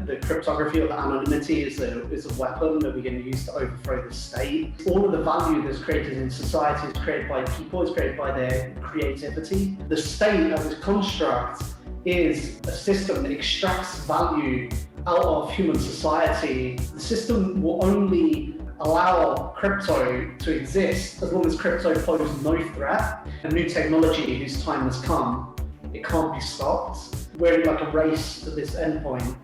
the cryptography or the anonymity is a weapon that we can use to overthrow the state. All of the value that's created in society is created by people, is created by their creativity. The state as a construct is a system that extracts value out of human society. The system will only allow crypto to exist as long as crypto poses no threat. A new technology whose time has come, it can't be stopped. We're in like a race to this endpoint,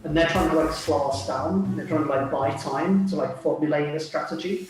and they're trying to like slow us down. They're trying to like buy time to like formulate a strategy.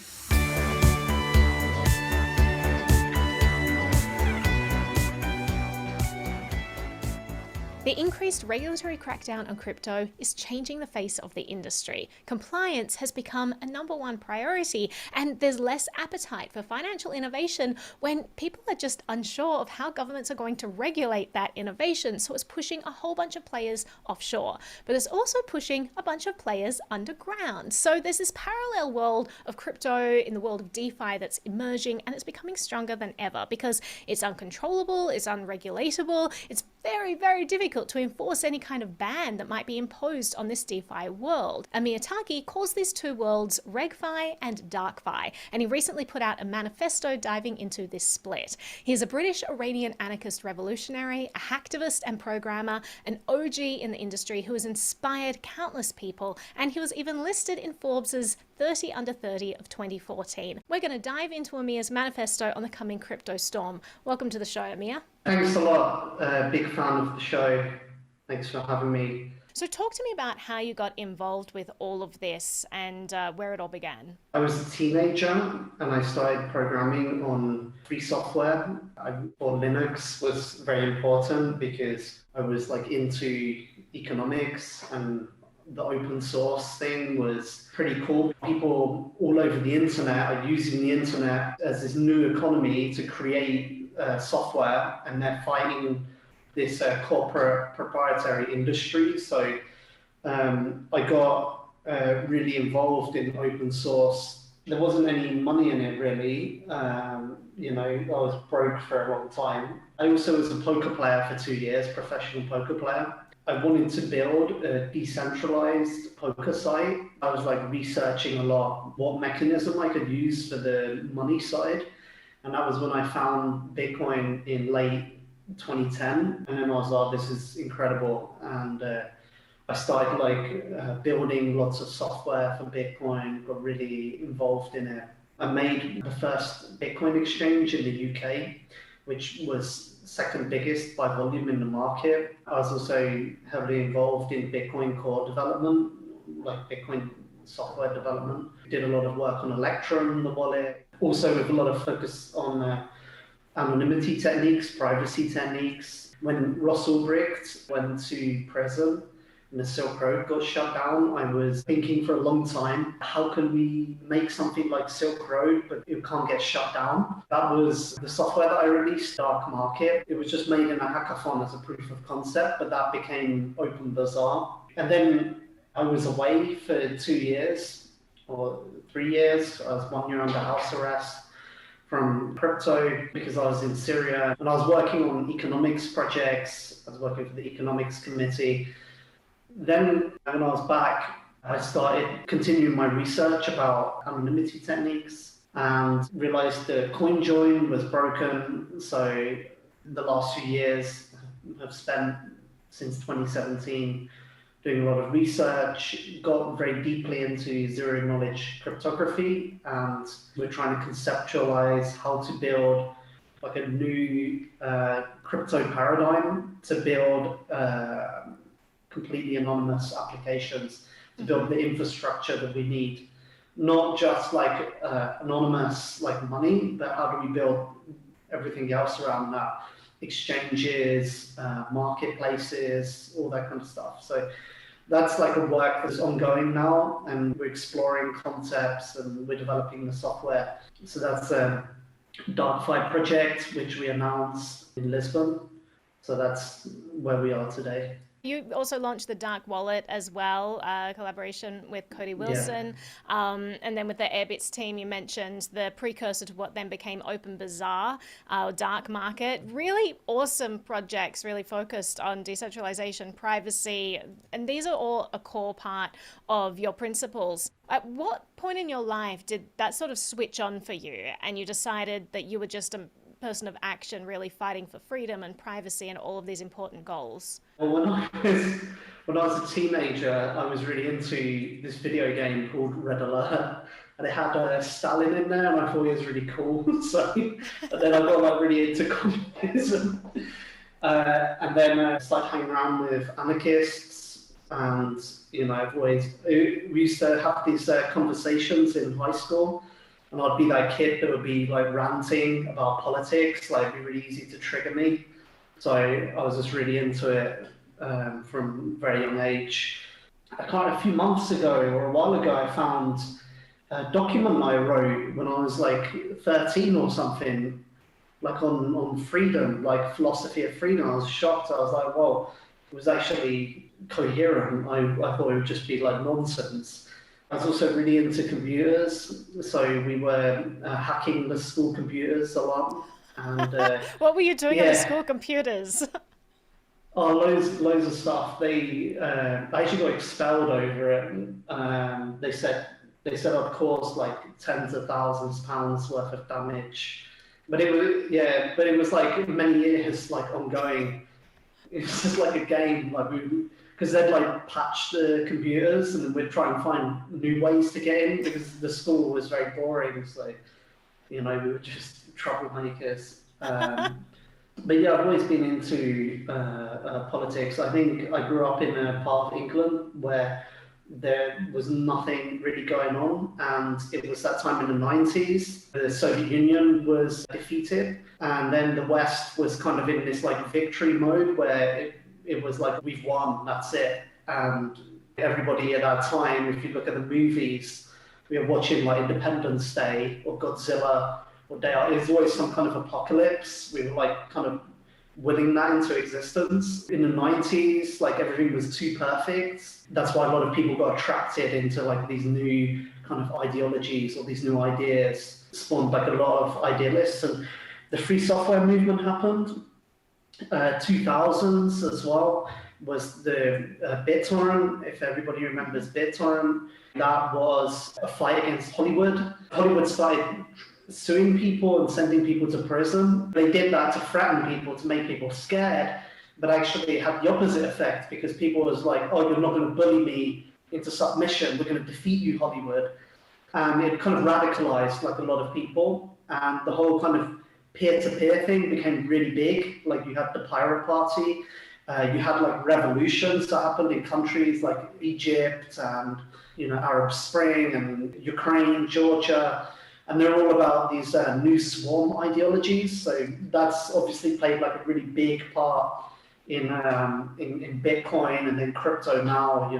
The increased regulatory crackdown on crypto is changing the face of the industry. Compliance has become a #1 priority, and there's less appetite for financial innovation when people are just unsure of how governments are going to regulate that innovation. So it's pushing a whole bunch of players offshore, but it's also pushing a bunch of players underground. So there's this parallel world of crypto in the world of DeFi that's emerging, and it's becoming stronger than ever because it's uncontrollable, it's unregulatable, it's very, very difficult to enforce any kind of ban that might be imposed on this DeFi world. Amir Taaki calls these two worlds RegFi and DarkFi, and he recently put out a manifesto diving into this split. He's a British-Iranian anarchist revolutionary, a hacktivist and programmer, an OG in the industry who has inspired countless people, and he was even listed in Forbes's 30 under 30 of 2014. We're going to dive into Amir's manifesto on the coming crypto storm. Welcome to the show, Amir. Thanks a lot. Big fan of the show. Thanks for having me. So talk to me about how you got involved with all of this and where it all began. I was a teenager and I started programming on free software. I thought Linux was very important because I was like into economics, and the open source thing was pretty cool. People all over the internet are using the internet as this new economy to create software, and they're fighting this corporate proprietary industry. So I got really involved in open source. There wasn't any money in it really. You know, I was broke for a long time. I also was a poker player for 2 years, professional poker player. I wanted to build a decentralized poker site. I was like researching a lot what mechanism I could use for the money side. And that was when I found Bitcoin in late 2010. And then I was like, this is incredible. And I started like building lots of software for Bitcoin, got really involved in it. I made the first Bitcoin exchange in the UK, which was second biggest by volume in the market. I was also heavily involved in Bitcoin core development, like Bitcoin software development. Did a lot of work on Electrum, the wallet. Also with a lot of focus on anonymity techniques, privacy techniques. When Ross Ulbricht went to prison and the Silk Road got shut down, I was thinking for a long time, how can we make something like Silk Road, but it can't get shut down? That was the software that I released, Dark Market. It was just made in a hackathon as a proof of concept, but that became Open Bazaar. And then I was away for 2 years or 3 years. I was 1 year under house arrest from crypto because I was in Syria, and I was working on economics projects. I was working for the economics committee. Then when I was back, I started continuing my research about anonymity techniques and realized the coin join was broken. So the last few years I've spent since 2017 doing a lot of research, got very deeply into zero knowledge cryptography, and we're trying to conceptualize how to build like a new crypto paradigm to build completely anonymous applications, to build the infrastructure that we need. Not just like anonymous like money, but how do we build everything else around that? Exchanges, marketplaces, all that kind of stuff. So that's like a work that's ongoing now, and we're exploring concepts and we're developing the software. So that's a DarkFi project, which we announced in Lisbon. So that's where we are today. You also launched the Dark Wallet as well, collaboration with Cody Yeah. Wilson. And then with the Airbits team, you mentioned the precursor to what then became Open Bazaar, Dark Market. Really awesome projects, really focused on decentralization, privacy. And these are all a core part of your principles. At what point in your life did that sort of switch on for you and you decided that you were just a person of action, really fighting for freedom and privacy and all of these important goals? Well, when I was a teenager, I was really into this video game called Red Alert, and it had Stalin in there, and I thought he was really cool. So, and then I got like really into communism, and then started hanging around with anarchists, and I've always we used to have these conversations in high school, and I'd be that kid that would be like ranting about politics, like it'd be really easy to trigger me. So I was just really into it from a very young age. A few months ago or a while ago, I found a document I wrote when I was like 13 or something, like on freedom, like philosophy of freedom. I was shocked. I was like, whoa, it was actually coherent. I thought it would just be like nonsense. I was also really into computers, so we were hacking the school computers a lot. And What were you doing on the yeah, school computers? oh, loads of stuff. I actually got expelled over it. They said I'd caused like tens of thousands of pounds worth of damage, but it was like many years like ongoing. It was just like a game, like because they'd like patch the computers and then we'd try and find new ways to get in because the school was very boring. So we were just troublemakers. But yeah, I've always been into politics. I think I grew up in a part of England where there was nothing really going on, and it was that time in the 90s. The Soviet Union was defeated, and then the West was kind of in this like victory mode where it was like, we've won, that's it. And everybody at that time, if you look at the movies, we were watching like Independence Day or Godzilla or Day Out. It was always some kind of apocalypse. We were like kind of willing that into existence. In the 90s, like everything was too perfect. That's why a lot of people got attracted into like these new kind of ideologies or these new ideas. Spawned like a lot of idealists, and the free software movement happened. 2000s as well was the BitTorrent. If everybody remembers BitTorrent, that was a fight against Hollywood. Hollywood started suing people and sending people to prison. They did that to threaten people, to make people scared, but actually it had the opposite effect because people was like, oh, you're not going to bully me into submission, we're going to defeat you, Hollywood. And it kind of radicalized like a lot of people, and the whole kind of peer-to-peer thing became really big. Like you had the Pirate Party, you had like revolutions that happened in countries like Egypt and Arab Spring and Ukraine, Georgia, and they're all about these new swarm ideologies. So that's obviously played like a really big part in Bitcoin and then crypto now.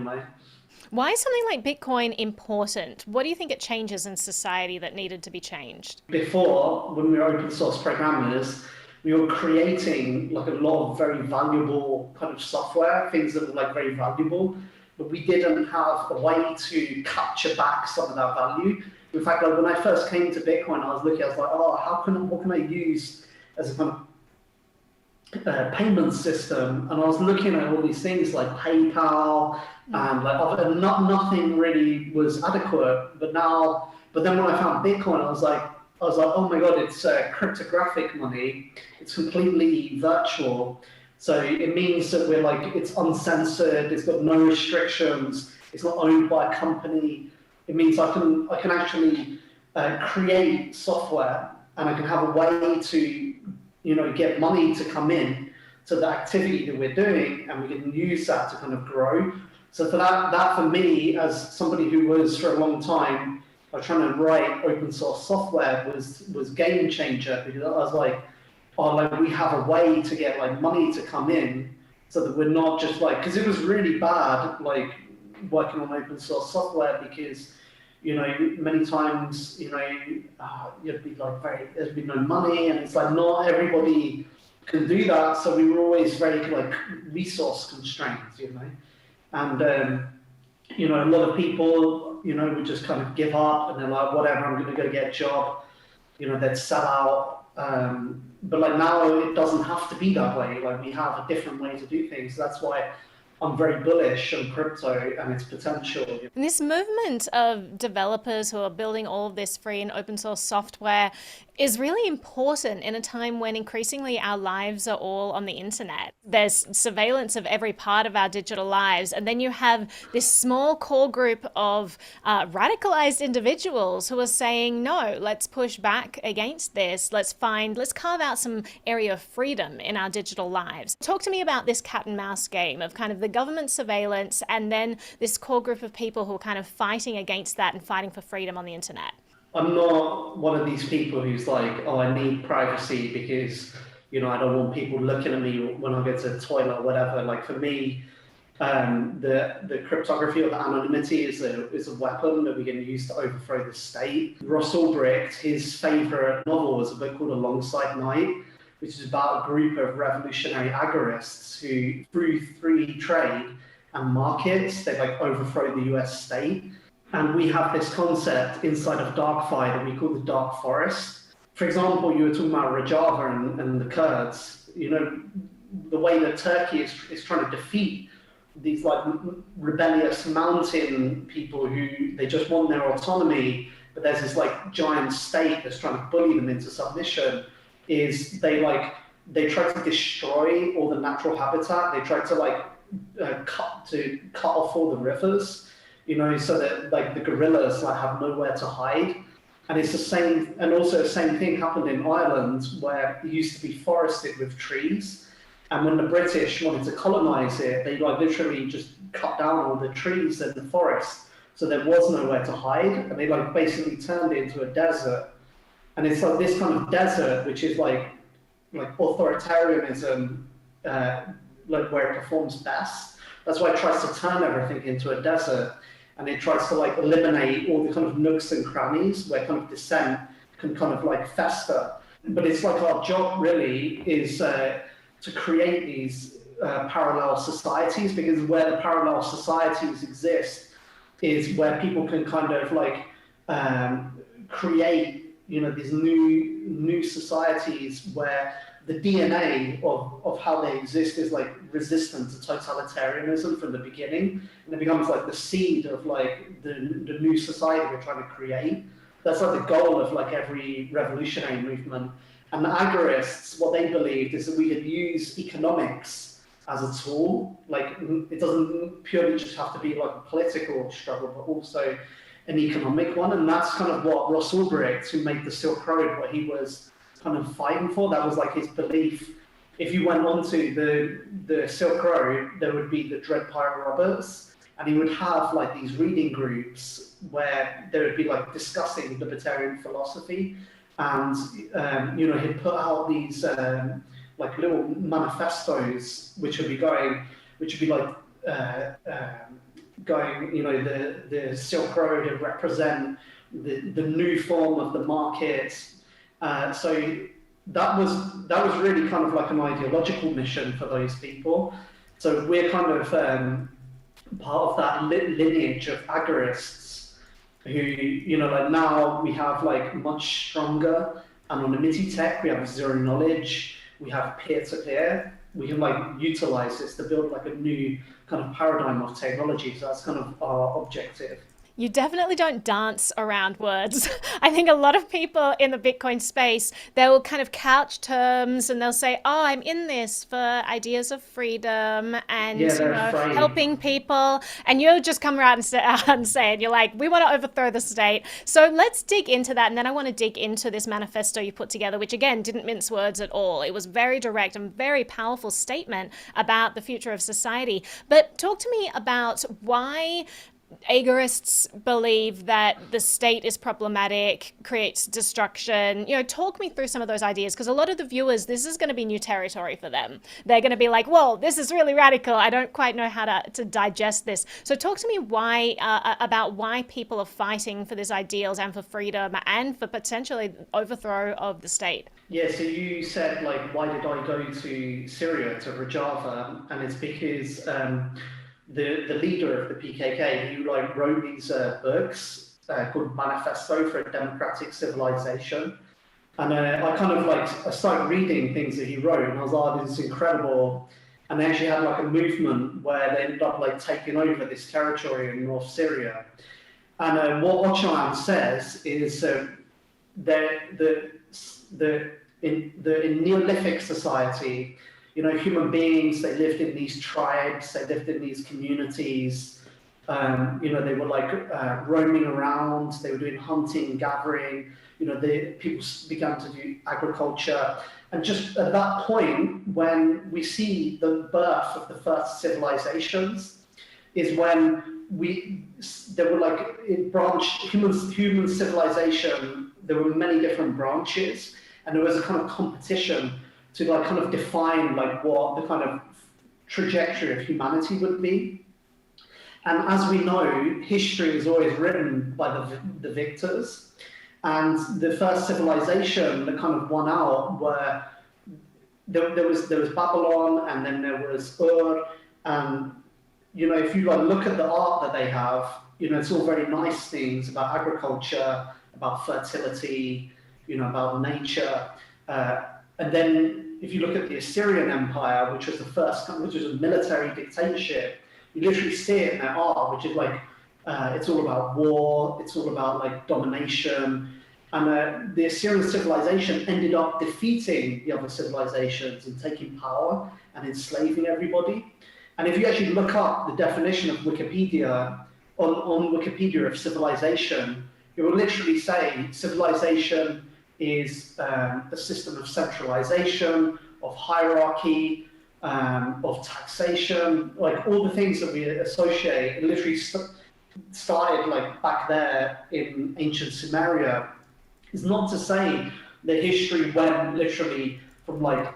Why is something like Bitcoin important? What do you think it changes in society that needed to be changed? Before, when we were open source programmers, we were creating like a lot of very valuable kind of software, things that were like very valuable, but we didn't have a way to capture back some of that value. In fact, like when I first came to Bitcoin, I was like, oh, what can I use as a kind of payment system? And I was looking at all these things like PayPal and like nothing really was adequate. But then when I found Bitcoin, I was like, oh my God, it's cryptographic money. It's completely virtual. So it means that we're like, it's uncensored. It's got no restrictions. It's not owned by a company. It means I can actually create software, and I can have a way to get money to come in to the activity that we're doing, and we can use that to kind of grow. So for that for me, as somebody who was for a long time trying to write open source software, was game changer, because I was like, oh, like we have a way to get like money to come in, so that we're not just like, because it was really bad like working on open source software, because many times you'd be like there'd be no money, and it's like not everybody can do that. So we were always very like resource constrained, and a lot of people, would just kind of give up and they're like, whatever, I'm going to go get a job. They'd sell out. But like now, it doesn't have to be that way. Like we have a different way to do things. That's why I'm very bullish on crypto and its potential. And this movement of developers who are building all of this free and open source software is really important in a time when increasingly our lives are all on the internet. There's surveillance of every part of our digital lives. And then you have this small core group of radicalized individuals who are saying, no, let's push back against this. Let's carve out some area of freedom in our digital lives. Talk to me about this cat and mouse game of kind of the government surveillance and then this core group of people who are kind of fighting against that and fighting for freedom on the internet. I'm not one of these people who's like, oh, I need privacy because, I don't want people looking at me when I go to the toilet or whatever. Like for me, the cryptography or the anonymity is a weapon that we can use to overthrow the state. Ross Ulbricht, his favorite novel was a book called Alongside Night, which is about a group of revolutionary agorists who, through free trade and markets, they like overthrow the US state. And we have this concept inside of DarkFi that we call the dark forest. For example, you were talking about Rojava and the Kurds. The way that Turkey is trying to defeat these like rebellious mountain people who they just want their autonomy, but there's this like giant state that's trying to bully them into submission. Is they try to destroy all the natural habitat. They try to cut off all the rivers. So that like the guerrillas have nowhere to hide. And it's the same, and also the same thing happened in Ireland where it used to be forested with trees. And when the British wanted to colonize it, they literally just cut down all the trees in the forest. So there was nowhere to hide. And they basically turned it into a desert. And it's like this kind of desert, which is like authoritarianism, where it performs best. That's why it tries to turn everything into a desert. And it tries to eliminate all the kind of nooks and crannies where kind of dissent can kind of fester. But it's our job really is to create these parallel societies, because where the parallel societies exist is where people can kind of create these new societies where the DNA of how they exist is resistant to totalitarianism from the beginning, and it becomes the seed of the new society we're trying to create. That's the goal of every revolutionary movement. And the agorists, what they believed is that we could use economics as a tool. It doesn't purely just have to be a political struggle, but also an economic one. And that's kind of what Ross Ulbricht, who made the Silk Road, what he was kind of fighting for. That was his belief. If you went onto the Silk Road, there would be the Dread Pirate Roberts, and he would have these reading groups where they would be discussing libertarian philosophy, and he'd put out these little manifestos which would be going the Silk Road and represent the new form of the market. So that was really kind of an ideological mission for those people. So we're kind of part of that lineage of agorists who, now we have much stronger anonymity tech. We have zero knowledge. We have peer-to-peer. We can utilize this to build a new kind of paradigm of technology. So that's kind of our objective. You definitely don't dance around words. I think a lot of people in the Bitcoin space, they will kind of couch terms and they'll say, oh, I'm in this for ideas of freedom and helping people. And you'll just come around and say it. You're like, we want to overthrow the state. So let's dig into that. And then I want to dig into this manifesto you put together, which again, didn't mince words at all. It was very direct and very powerful statement about the future of society. But talk to me about why agorists believe that the state is problematic, creates destruction. Talk me through some of those ideas, because a lot of the viewers, this is going to be new territory for them. They're going to be like, whoa, this is really radical. I don't quite know how to digest this. So talk to me about why people are fighting for these ideals and for freedom and for potentially overthrow of the state. Yeah, so you said, like, why did I go to Syria, to Rojava? And it's because the leader of the PKK, he like wrote these books called Manifesto for a Democratic Civilization. And I kind of I started reading things that he wrote, and I was like, oh, this is incredible. And they actually had like a movement where they ended up like taking over this territory in North Syria. And what Öcalan says is in Neolithic society, human beings, they lived in these tribes, they lived in these communities, they were like roaming around, they were doing hunting, gathering, people began to do agriculture. And just at that point, when we see the birth of the first civilizations, is when there were like human civilization, there were many different branches, and there was a kind of competition to like kind of define like what the kind of trajectory of humanity would be. And as we know, history is always written by the victors. And the first civilization that kind of won out were there was Babylon, and then there was Ur. And if you like look at the art that they have, it's all very nice things about agriculture, about fertility, about nature. And then if you look at the Assyrian Empire, which was the first, which was a military dictatorship, you literally see it in their art, which is like, it's all about war, it's all about like domination. And the Assyrian civilization ended up defeating the other civilizations and taking power and enslaving everybody. And if you actually look up the definition of Wikipedia, on Wikipedia of civilization, it will literally say civilization is a system of centralization, of hierarchy, of taxation, like all the things that we associate. It literally started like back there in ancient Sumeria. It's not to say that history went literally from like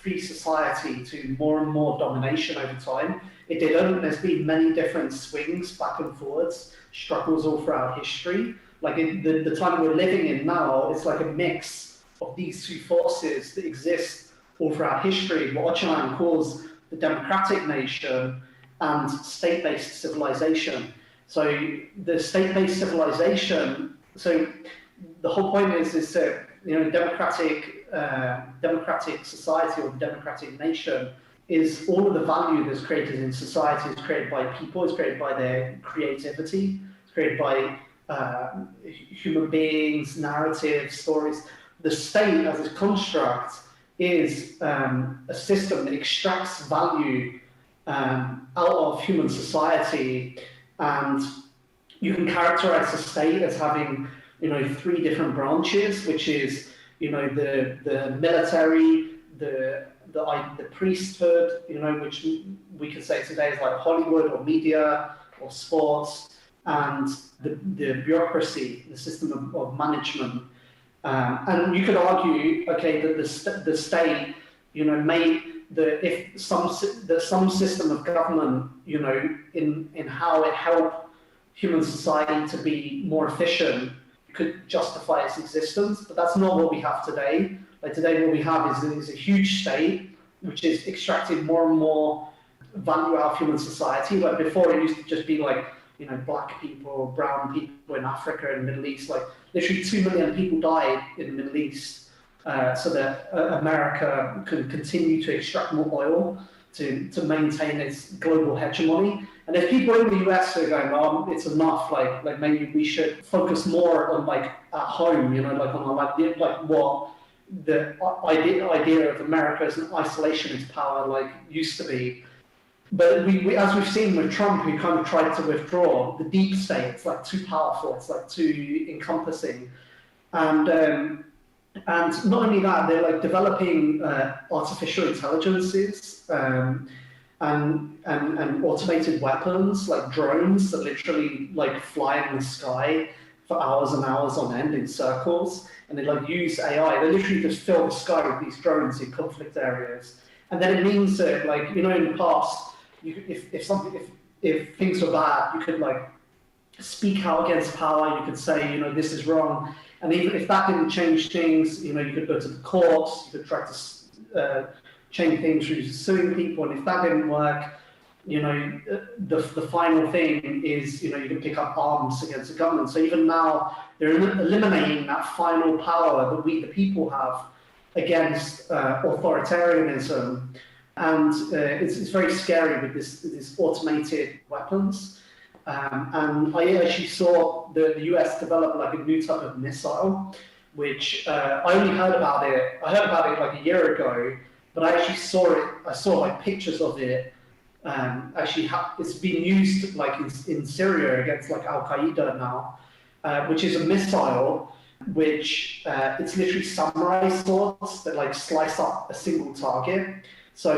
free society to more and more domination over time. It didn't. There's been many different swings back and forwards, struggles all throughout history. Like in the time we're living in now, it's like a mix of these two forces that exist all throughout history. What Öcalan calls the democratic nation and state-based civilization. So the state-based civilization. So the whole point is that democratic society or democratic nation is all of the value that's created in society is created by people, is created by their creativity, it's created by human beings, narratives, stories. The state as a construct is a system that extracts value out of human society, and you can characterize the state as having three different branches, which is the military, the priesthood, which we could say today is like Hollywood or media or sports, and the bureaucracy, the system of management. And you could argue, okay, that the state, if some system of government, in how it helped human society to be more efficient, could justify its existence, but that's not what we have today. Like today, what we have is a huge state which is extracting more and more value out of human society. Like before, it used to just be like black people, brown people in Africa and the Middle East. Like literally 2 million people died in the Middle East, so that America could continue to extract more oil to maintain its global hegemony. And if people in the US are going, oh, it's enough, like maybe we should focus more on like at home, like on like what the idea of America as an isolationist power like used to be. But we as we've seen with Trump, who kind of tried to withdraw the deep state, it's like too powerful, it's like too encompassing. And not only that, they're like developing artificial intelligences. And and automated weapons like drones that literally like fly in the sky for hours and hours on end in circles, and they like use AI. They literally just fill the sky with these drones in conflict areas, and then it means that, like, you know, in the past, if things were bad, you could like speak out against power. You could say, you know, this is wrong, and even if that didn't change things, you know, you could go to the courts, you could try to change things through suing people, and if that didn't work, you know, the final thing is, you know, you can pick up arms against the government. So even now, they're eliminating that final power that we, the people, have against authoritarianism, and it's very scary with this automated weapons. And I actually saw the US develop like a new type of missile, which I only heard about it. I heard about it like a year ago, but I actually saw it. I saw like pictures of it. Actually, it's being used like in Syria against like Al Qaeda now, which is a missile which it's literally samurai swords that like slice up a single target. So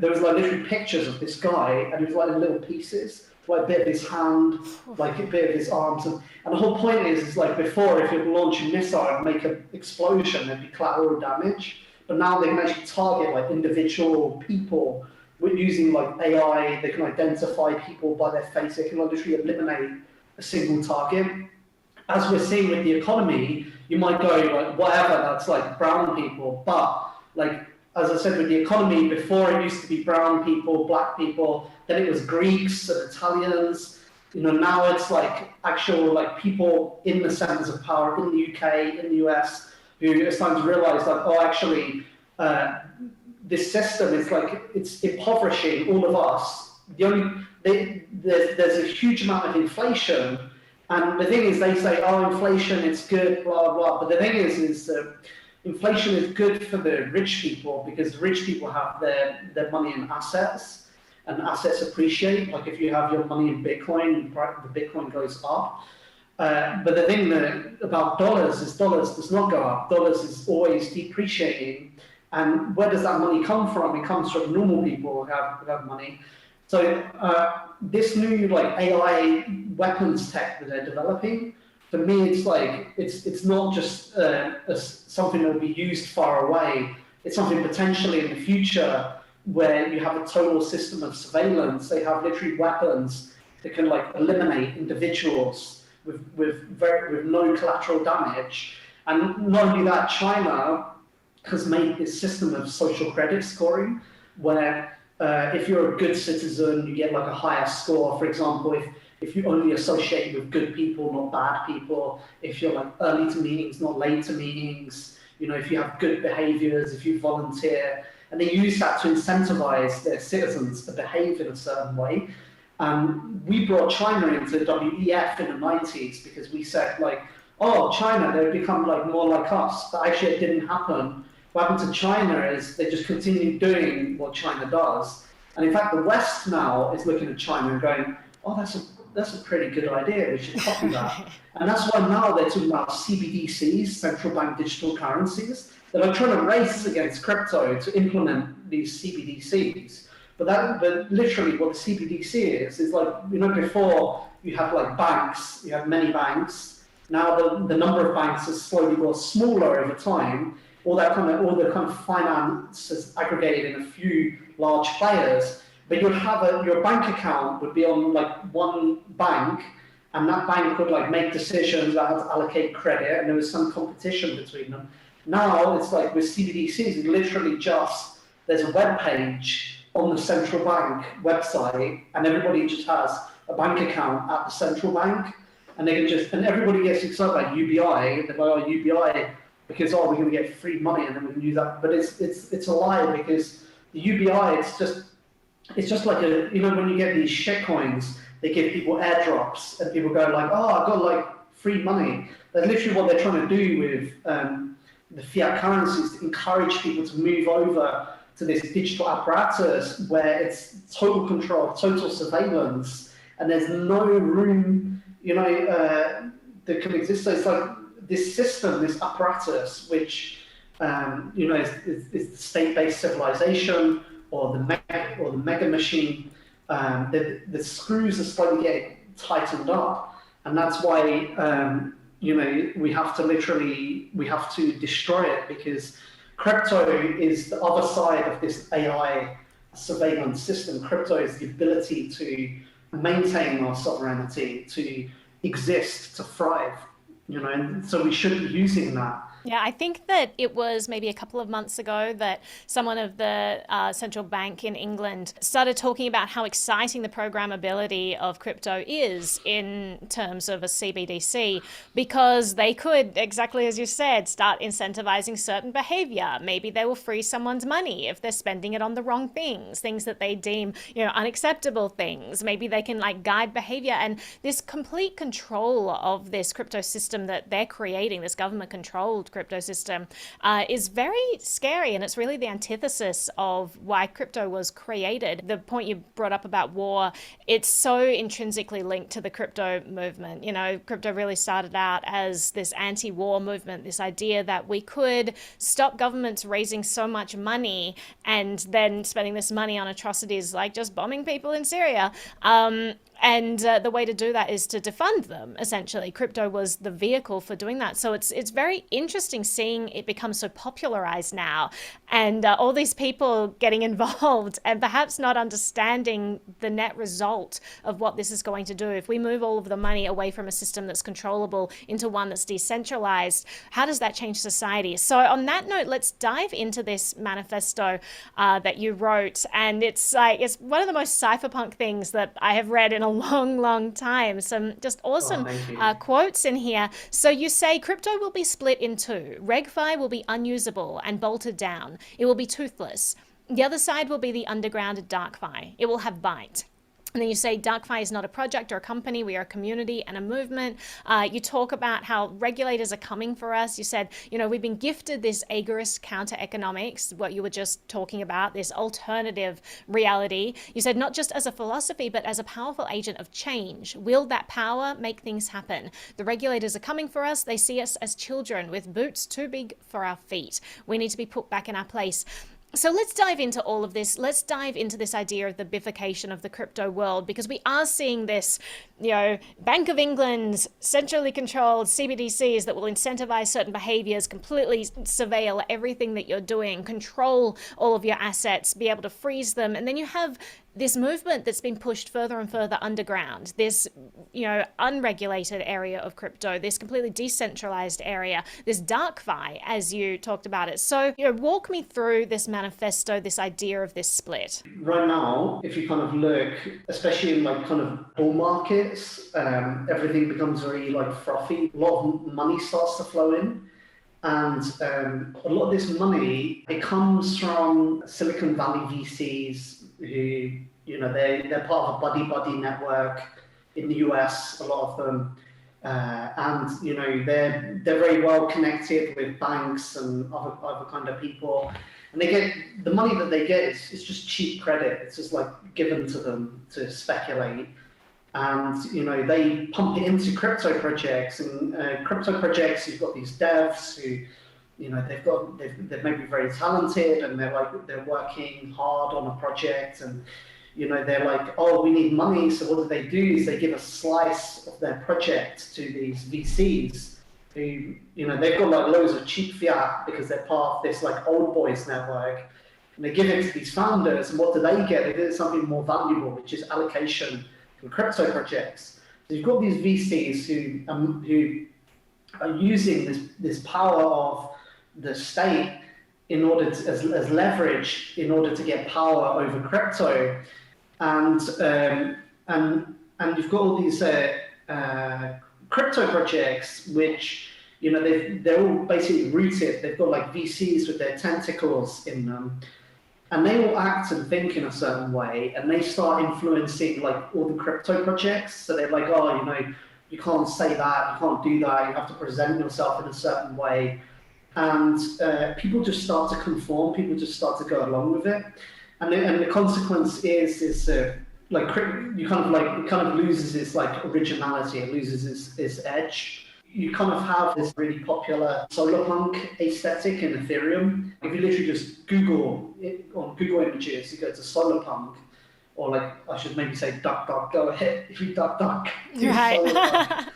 there was like literally pictures of this guy, and it was like in little pieces, like a bit of his hand, like a bit of his arms, and the whole point is like before, if you launch a missile and make an explosion, there'd be collateral damage. But now they can actually target like individual people with using like AI. They can identify people by their face. They can literally eliminate a single target. As we're seeing with the economy, you might go like whatever, that's like brown people. But like as I said with the economy, before it used to be brown people, black people, then it was Greeks and Italians. You know, now it's like actual like people in the centers of power in the UK, in the US, who are starting to realize that, oh, actually, this system is like, it's impoverishing all of us. There's a huge amount of inflation, and the thing is, they say, oh, inflation, it's good, blah, blah. But the thing is inflation is good for the rich people, because the rich people have their money in assets, and assets appreciate. Like if you have your money in Bitcoin, the Bitcoin goes up. But the thing about dollars is dollars does not go up. Dollars is always depreciating. And where does that money come from? It comes from normal people who have money. So this new like AI weapons tech that they're developing, for me, it's like it's not just something that will be used far away. It's something potentially in the future where you have a total system of surveillance. They have literally weapons that can like eliminate individuals with no collateral damage. And not only that, China has made this system of social credit scoring, where if you're a good citizen, you get like a higher score. For example, if you only associate with good people, not bad people, if you're like early to meetings, not late to meetings, you know, if you have good behaviors, if you volunteer, and they use that to incentivize their citizens to behave in a certain way. We brought China into WEF in the 90s because we said like, oh, China, they've become like more like us, but actually it didn't happen. What happened to China is they just continued doing what China does. And in fact, the West now is looking at China and going, oh, that's a pretty good idea, we should copy that. And that's why now they're talking about CBDCs, central bank digital currencies, that are trying to race against crypto to implement these CBDCs. But literally what the CBDC is like, you know, before you have like banks, you have many banks. Now the number of banks has slowly got smaller over time. All the kind of finance is aggregated in a few large players. But you'd have your bank account would be on like one bank, and that bank would like make decisions about how to allocate credit, and there was some competition between them. Now it's like with CBDCs, it's literally just there's a web page on the central bank website, and everybody just has a bank account at the central bank, and they can and everybody gets excited about UBI. They go, oh, UBI, because we're going to get free money and then we can use that. But it's a lie, because the UBI, it's just like you know, when you get these shit coins, they give people airdrops, and people go like, oh, I got like free money. That's literally what they're trying to do with the fiat currencies, to encourage people to move over to this digital apparatus where it's total control, total surveillance, and there's no room, you know, that can exist. So it's like this system, this apparatus, which you know is state-based civilization, the mega machine, the screws are slowly getting tightened up, and that's why we have to destroy it, because crypto is the other side of this AI surveillance system. Crypto is the ability to maintain our sovereignty, to exist, to thrive, and so we should be using that. Yeah, I think that it was maybe a couple of months ago that someone of the central bank in England started talking about how exciting the programmability of crypto is in terms of a CBDC, because they could, exactly as you said, start incentivizing certain behavior. Maybe they will freeze someone's money if they're spending it on the wrong things that they deem, unacceptable things. Maybe they can guide behavior, and this complete control of this crypto system that they're creating, this government controlled crypto system, is very scary, and it's really the antithesis of why crypto was created. The point you brought up about war, it's so intrinsically linked to the crypto movement. Crypto really started out as this anti-war movement, this idea that we could stop governments raising so much money and then spending this money on atrocities like just bombing people in Syria. And the way to do that is to defund them, essentially. Crypto was the vehicle for doing that. So it's very interesting seeing it become so popularized now, and all these people getting involved and perhaps not understanding the net result of what this is going to do. If we move all of the money away from a system that's controllable into one that's decentralized, how does that change society? So on that note, let's dive into this manifesto that you wrote. And it's one of the most cypherpunk things that I have read in a long time. Some just awesome quotes in here. So you say crypto will be split in two. RegFi will be unusable and bolted down. It will be toothless. The other side will be the underground DarkFi. It will have bite. And then you say DarkFi is not a project or a company. We are a community and a movement. You talk about how regulators are coming for us. You said, we've been gifted this agorist counter economics, what you were just talking about, this alternative reality. You said not just as a philosophy, but as a powerful agent of change. Will that power make things happen? The regulators are coming for us. They see us as children with boots too big for our feet. We need to be put back in our place. So let's dive into all of this. Let's dive into this idea of the bifurcation of the crypto world, because we are seeing this, Bank of England, centrally controlled CBDCs that will incentivize certain behaviors, completely surveil everything that you're doing, control all of your assets, be able to freeze them. And then you have this movement that's been pushed further and further underground, this, unregulated area of crypto, this completely decentralized area, this DarkFi, as you talked about it. So, walk me through this manifesto, this idea of this split. Right now, if you kind of look, especially in kind of bull markets, everything becomes very frothy. A lot of money starts to flow in. And a lot of this money, it comes from Silicon Valley VCs who, they're part of a buddy-buddy network in the US, a lot of them. And, they're very well connected with banks and other kind of people. And they get, the money that they get is just cheap credit. It's just given to them to speculate. And, they pump it into crypto projects, and crypto projects, you've got these devs who, they're maybe very talented, and they're working hard on a project, and, they're like, oh, we need money. So what do? Is they give a slice of their project to these VCs who, they've got loads of cheap fiat because they're part of this old boys network. And they give it to these founders, and what do? They get something more valuable, which is allocation in crypto projects. So you've got these VCs who are using this power of the state in order to, as leverage in order to get power over crypto, and you've got all these crypto projects which they're all basically rooted. They've got VCs with their tentacles in them. And they all act and think in a certain way, and they start influencing all the crypto projects. So they're like, oh, you can't say that, you can't do that, you have to present yourself in a certain way. And people just start to conform, people just start to go along with it. And the consequence is it kind of loses its originality, it loses its edge. you kind of have this really popular solar punk aesthetic in Ethereum. If you literally just Google it on Google Images, you go to solar punk, or like I should maybe say duck, go ahead. If you duck, Right.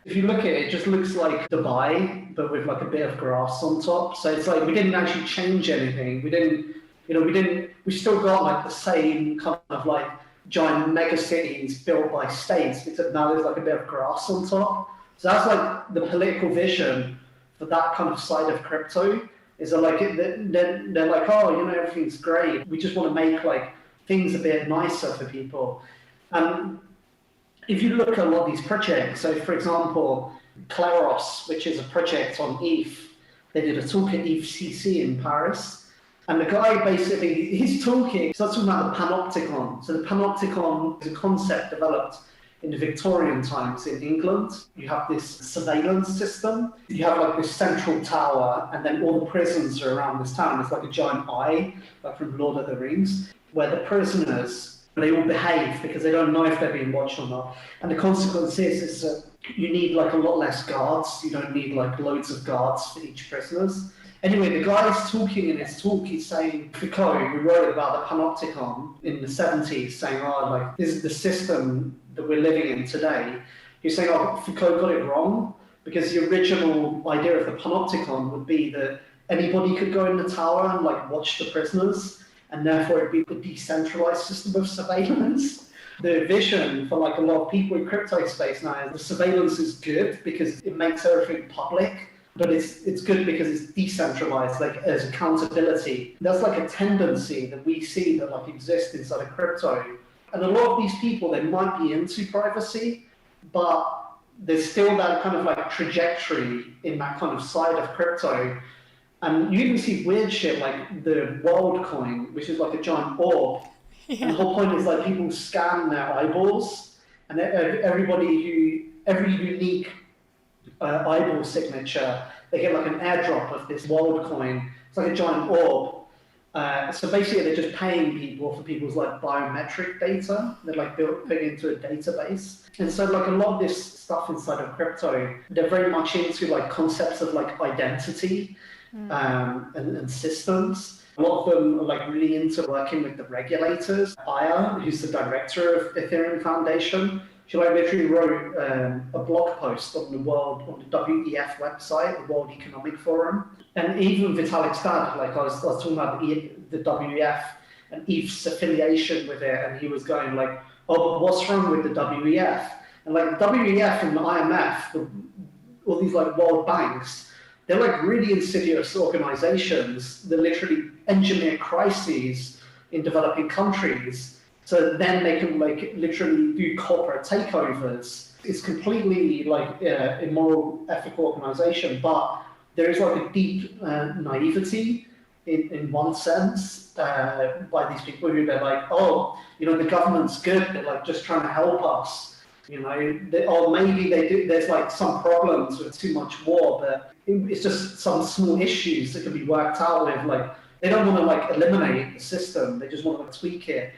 if you look at it, it just looks like Dubai, but with like a bit of grass on top. So it's like we didn't actually change anything. We still got like the same kind of like giant mega cities built by states, except now there's like a bit of grass on top. So that's like the political vision for that kind of side of crypto. Is that like they're like, oh, everything's great. We just want to make like things a bit nicer for people. And if you look at a lot of these projects, so for example, Claros, which is a project on ETH, they did a talk at ETHCC in Paris. And the guy basically, he's talking about the panopticon. So the panopticon is a concept developed in the Victorian times in England. You have this surveillance system. You have like this central tower, and then all the prisons are around this town. It's like a giant eye, like from Lord of the Rings, where the prisoners, they all behave because they don't know if they're being watched or not. And the consequence is that you need like a lot less guards. You don't need like loads of guards for each prisoners. Anyway, the guy's talking in his talk, he's saying, Foucault, who wrote about the panopticon in the 70s, saying, like, this is the system that we're living in today. He's saying, Foucault got it wrong, because the original idea of the panopticon would be that anybody could go in the tower and, like, watch the prisoners, and therefore it'd be a decentralized system of surveillance. The vision for, like, a lot of people in crypto space now is the surveillance is good because it makes everything public. But it's good because it's decentralized, like as accountability. That's like a tendency that we see that like exists inside of crypto. And a lot of these people, they might be into privacy, but there's still that kind of like trajectory in that kind of side of crypto. And you even see weird shit like the world coin, which is like a giant orb. Yeah. And the whole point is like people scan their eyeballs, and every unique eyeball signature, they get like an airdrop of this world coin. It's like a giant orb. So basically they're just paying people for people's like biometric data. They're like putting into a database. And so like a lot of this stuff inside of crypto, they're very much into like concepts of like identity and systems. A lot of them are like really into working with the regulators. Aya, who's the director of Ethereum Foundation, she like literally wrote a blog post on the WEF website, the World Economic Forum. And even Vitalik Stad, like I was talking about the WEF and ETH's affiliation with it, and he was going like, oh, but what's wrong with the WEF? And like WEF and the IMF, all these like world banks, they're like really insidious organizations that literally engineer crises in developing countries. So then they can like literally do corporate takeovers. It's completely like immoral, ethical organization, but there is like a deep naivety in one sense by these people who they're like, oh, the government's good, they're like just trying to help us, or maybe they do. There's like some problems with too much war, but it's just some small issues that can be worked out with. Like they don't want to like eliminate the system, they just want to tweak it.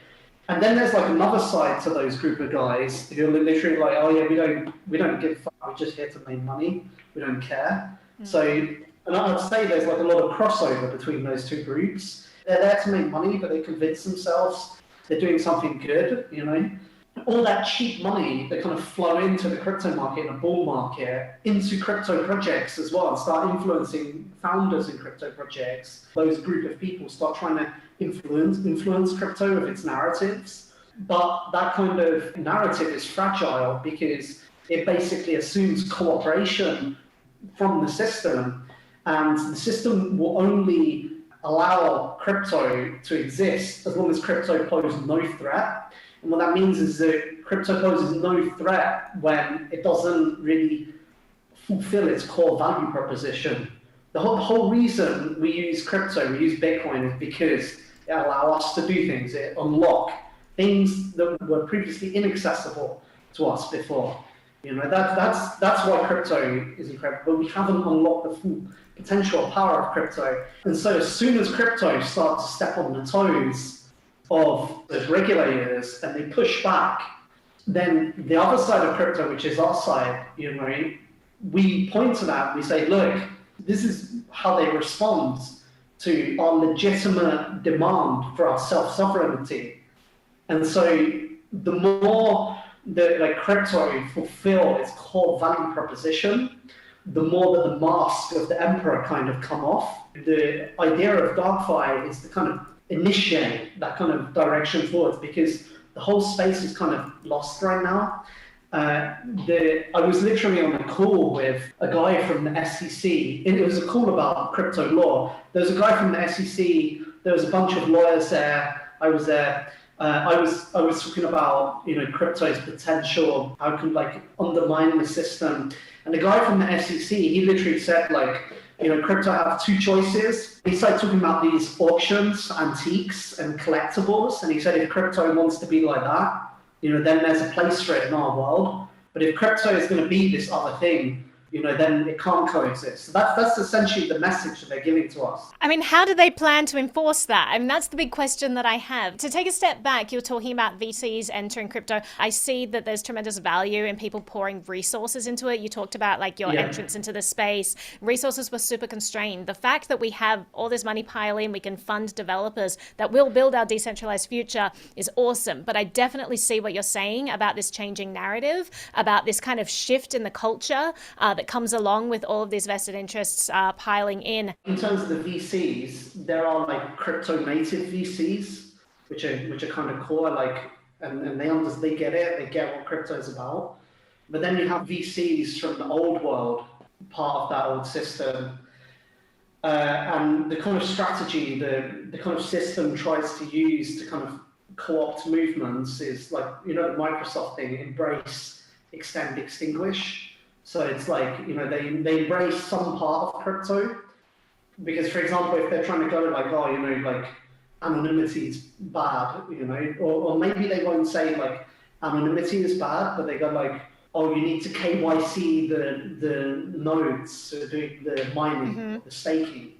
And then there's like another side to those group of guys who are literally like, oh yeah, we don't give a fuck, we're just here to make money, we don't care. So, and I'd say there's like a lot of crossover between those two groups. They're there to make money, but they convince themselves they're doing something good, All that cheap money that kind of flow into the crypto market and the bull market, into crypto projects as well, and start influencing founders in crypto projects. Those group of people start trying to influence crypto with its narratives. But that kind of narrative is fragile because it basically assumes cooperation from the system, and the system will only allow crypto to exist as long as crypto poses no threat. And what that means is that crypto poses no threat when it doesn't really fulfill its core value proposition. The whole reason we use crypto, we use Bitcoin, is because it allows us to do things. It unlock things that were previously inaccessible to us before. That's why crypto is incredible, but we haven't unlocked the full potential power of crypto. And so as soon as crypto starts to step on the toes of those regulators and they push back, then the other side of crypto, which is our side, we point to that, we say, look, this is how they respond to our legitimate demand for our self-sovereignty. And so the more that like crypto fulfill its core value proposition, the more that the mask of the emperor kind of come off. The idea of DarkFi is to kind of initiate that kind of direction forwards, because the whole space is kind of lost right now. I was literally on a call with a guy from the SEC. It was a call about crypto law. There was a guy from the SEC. There was a bunch of lawyers there. I was there. I was talking about crypto's potential, how it can like undermine the system. And the guy from the SEC, he literally said crypto have two choices. He started talking about these auctions, antiques, and collectibles. And he said if crypto wants to be like that, then there's a place for it in our world. But if crypto is going to be this other thing, then it can't coexist. So that's essentially the message that they're giving to us. I mean, how do they plan to enforce that? I mean, that's the big question that I have. To take a step back, you're talking about VCs entering crypto. I see that there's tremendous value in people pouring resources into it. You talked about like your entrance into the space. Resources were super constrained. The fact that we have all this money piling, we can fund developers that will build our decentralized future is awesome. But I definitely see what you're saying about this changing narrative, about this kind of shift in the culture that comes along with all of these vested interests piling in. In terms of the VCs, there are like crypto native VCs, which are kind of core, and they get it, they get what crypto is about. But then you have VCs from the old world, part of that old system, and the kind of strategy, the kind of system tries to use to kind of co-opt movements is like the Microsoft thing: embrace, extend, extinguish. So it's like, they embrace some part of crypto, because, for example, if they're trying to go like, anonymity is bad, or maybe they won't say like anonymity is bad, but they go like, you need to KYC the nodes, so doing the mining, the staking,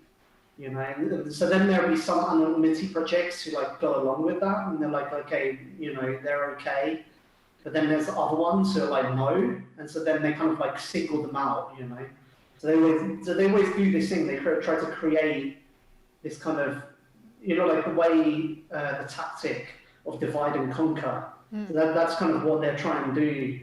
and so then there'll be some anonymity projects who like go along with that, and they're like, okay, they're okay. But then there's the other ones who are like, no. And so then they kind of like single them out, So they always do this thing. They try to create this kind of, like the way, the tactic of divide and conquer. So that's kind of what they're trying to do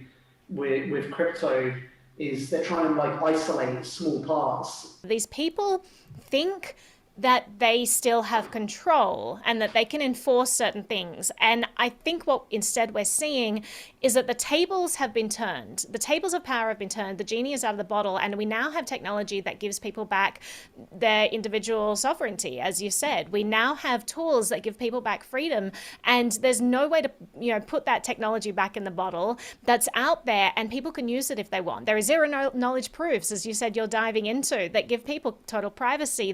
with crypto, is they're trying to like isolate small parts. These people think that they still have control and that they can enforce certain things. And I think what instead we're seeing is that the tables have been turned. The tables of power have been turned. The genie is out of the bottle, and we now have technology that gives people back their individual sovereignty, as you said. We now have tools that give people back freedom, and there's no way to put that technology back in the bottle. That's out there, and people can use it if they want. There are zero knowledge proofs, as you said, you're diving into, that give people total privacy.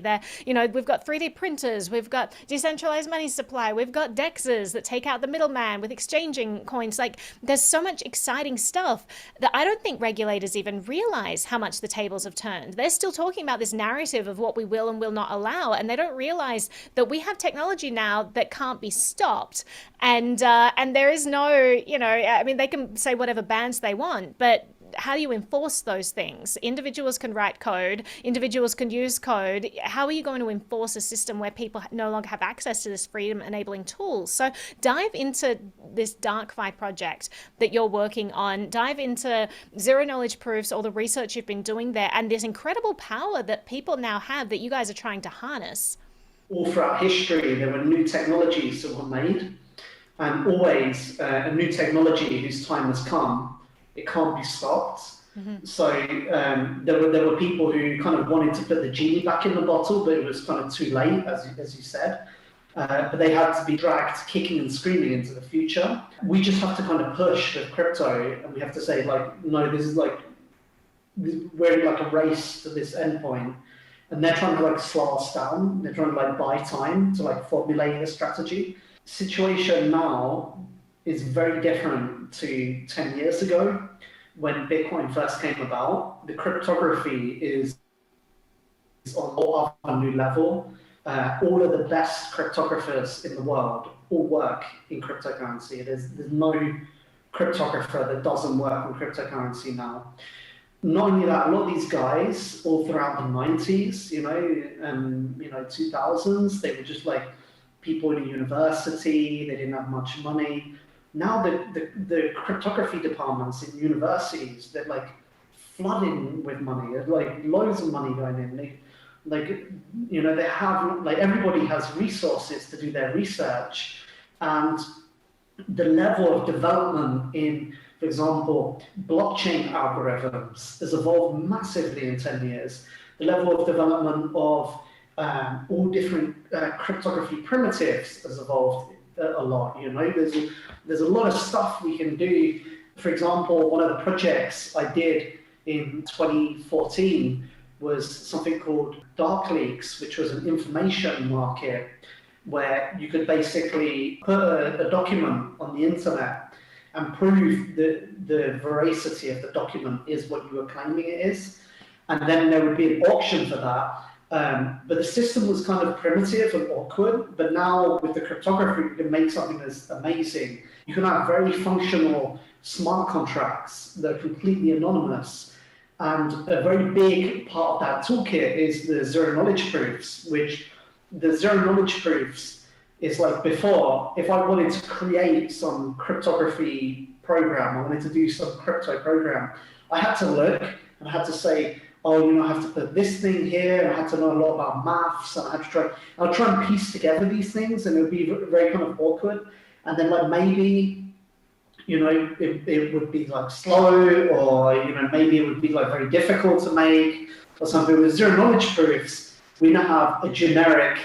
We've got 3D printers, we've got decentralized money supply, we've got DEXs that take out the middleman with exchanging coins. Like, there's so much exciting stuff that I don't think regulators even realize how much the tables have turned. They're still talking about this narrative of what we will and will not allow, and they don't realize that we have technology now that can't be stopped. And there is no, they can say whatever bans they want, but how do you enforce those things? Individuals can write code, individuals can use code. How are you going to enforce a system where people no longer have access to this freedom enabling tools? So dive into this DarkFi project that you're working on, dive into zero knowledge proofs, all the research you've been doing there, and this incredible power that people now have that you guys are trying to harness. All throughout history, there were new technologies that were made, and always a new technology whose time has come. It can't be stopped. So there were people who kind of wanted to put the genie back in the bottle, but it was kind of too late, as you said. But they had to be dragged kicking and screaming into the future. We just have to kind of push with crypto, and we have to say like, no, this is like, we're in like a race to this endpoint, and they're trying to like slow us down. They're trying to like buy time to like formulate a strategy. Situation now is very different to 10 years ago when Bitcoin first came about. The cryptography is on a new level. All of the best cryptographers in the world all work in cryptocurrency. There's no cryptographer that doesn't work on cryptocurrency now. not only that, a lot of these guys all throughout the 90s, and 2000s, they were just like people in a university. They didn't have much money. Now the cryptography departments in universities, they're like flooding with money. There's like loads of money going in. They have, like, everybody has resources to do their research, and the level of development in, for example, blockchain algorithms has evolved massively in 10 years. The level of development of all different cryptography primitives has evolved a lot. There's a lot of stuff we can do. For example, one of the projects I did in 2014 was something called DarkLeaks, which was an information market where you could basically put a document on the internet and prove that the veracity of the document is what you were claiming it is. And then there would be an auction for that. But the system was kind of primitive and awkward. But now with the cryptography, you can make something that's amazing. You can have very functional smart contracts that are completely anonymous. And a very big part of that toolkit is the zero knowledge proofs, which the zero knowledge proofs is like before, if I wanted to create some cryptography program, I wanted to do some crypto program, I had to look and I had to say, oh, I have to put this thing here, I had to know a lot about maths, and I'll try and piece together these things, and it would be very kind of awkward. And then like maybe, it would be like slow, or, maybe it would be like very difficult to make or something. With zero knowledge proofs, we now have a generic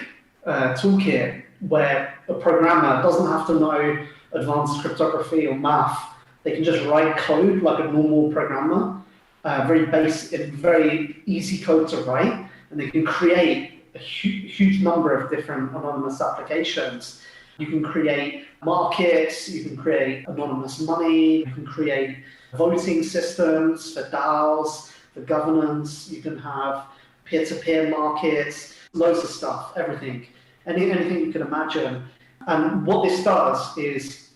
toolkit where a programmer doesn't have to know advanced cryptography or math. They can just write code like a normal programmer, very basic and very easy code to write, and they can create a huge number of different anonymous applications. You can create markets, you can create anonymous money, you can create voting systems for DAOs, for governance, you can have peer-to-peer markets, loads of stuff, everything, anything you can imagine. And what this does is,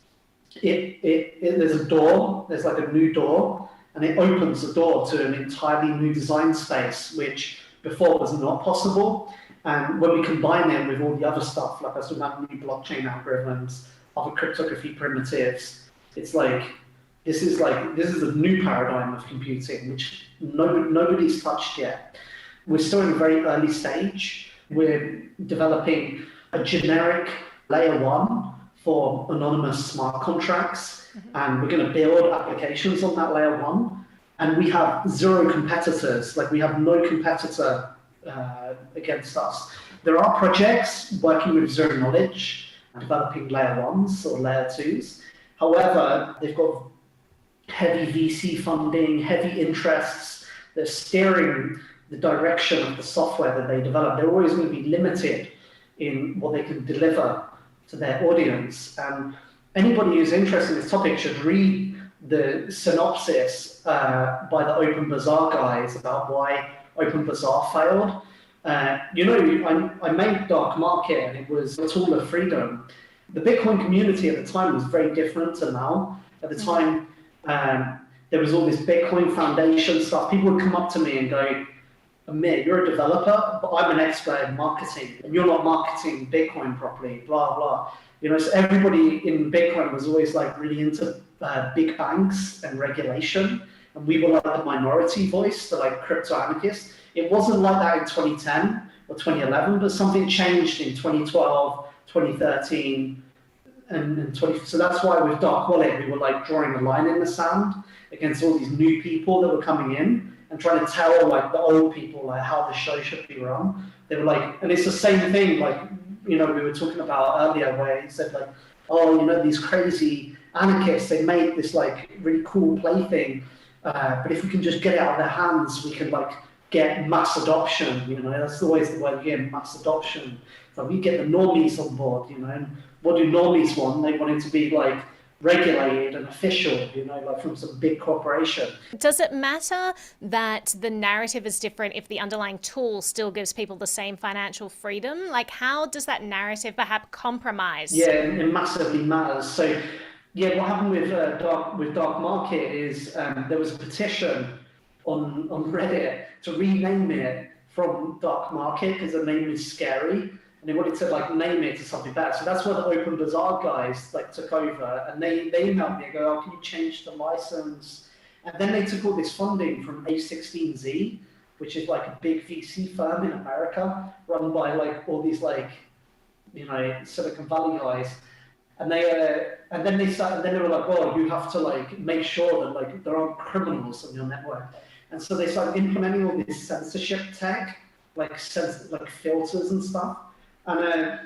there's a door, there's like a new door, and it opens the door to an entirely new design space, which before was not possible. And when we combine it with all the other stuff, like I was talking about new blockchain algorithms, other cryptography primitives, it's like, this is a new paradigm of computing, which nobody's touched yet. We're still in a very early stage. We're developing a generic layer one for anonymous smart contracts, and we're going to build applications on that layer one. And we have zero competitors, like we have no competitor against us. There are projects working with zero knowledge, developing layer ones or layer twos. However, they've got heavy VC funding, heavy interests. They're steering the direction of the software that they develop. They're always going to be limited in what they can deliver to their audience. And anybody who's interested in this topic should read the synopsis by the Open Bazaar guys about why Open Bazaar failed. I made Dark Market, and it was a tool of freedom. The Bitcoin community at the time was very different to now. At the time, there was all this Bitcoin Foundation stuff. People would come up to me and go, Amir, you're a developer, but I'm an expert in marketing, and you're not marketing Bitcoin properly, blah, blah. So everybody in Bitcoin was always like really into big banks and regulation. And we were like the minority voice, the like crypto anarchists. It wasn't like that in 2010 or 2011, but something changed in 2012, 2013, and 20. So that's why with Dark Wallet, we were like drawing a line in the sand against all these new people that were coming in and trying to tell like the old people like how the show should be run. They were like, and it's the same thing like, we were talking about earlier where he said like, oh, these crazy anarchists, they made this like really cool plaything. But if we can just get it out of their hands, we can like get mass adoption, that's always the way you get mass adoption. So we get the normies on board, and what do normies want? They want it to be like regulated and official, like from some big corporation. Does it matter that the narrative is different if the underlying tool still gives people the same financial freedom? Like, how does that narrative perhaps compromise? Yeah, it massively matters. So, yeah, what happened with Dark Market is there was a petition on Reddit to rename it from dark market because the name is scary, and they wanted to like name it to something better. So that's where the Open Bazaar guys like took over, and they emailed me and go, oh, can you change the license? And then they took all this funding from A16Z, which is like a big VC firm in America, run by like all these like, you know, Silicon Valley guys. And then they were like, well, you have to like make sure that like there aren't criminals on your network. And so they started implementing all this censorship tech, like filters and stuff. And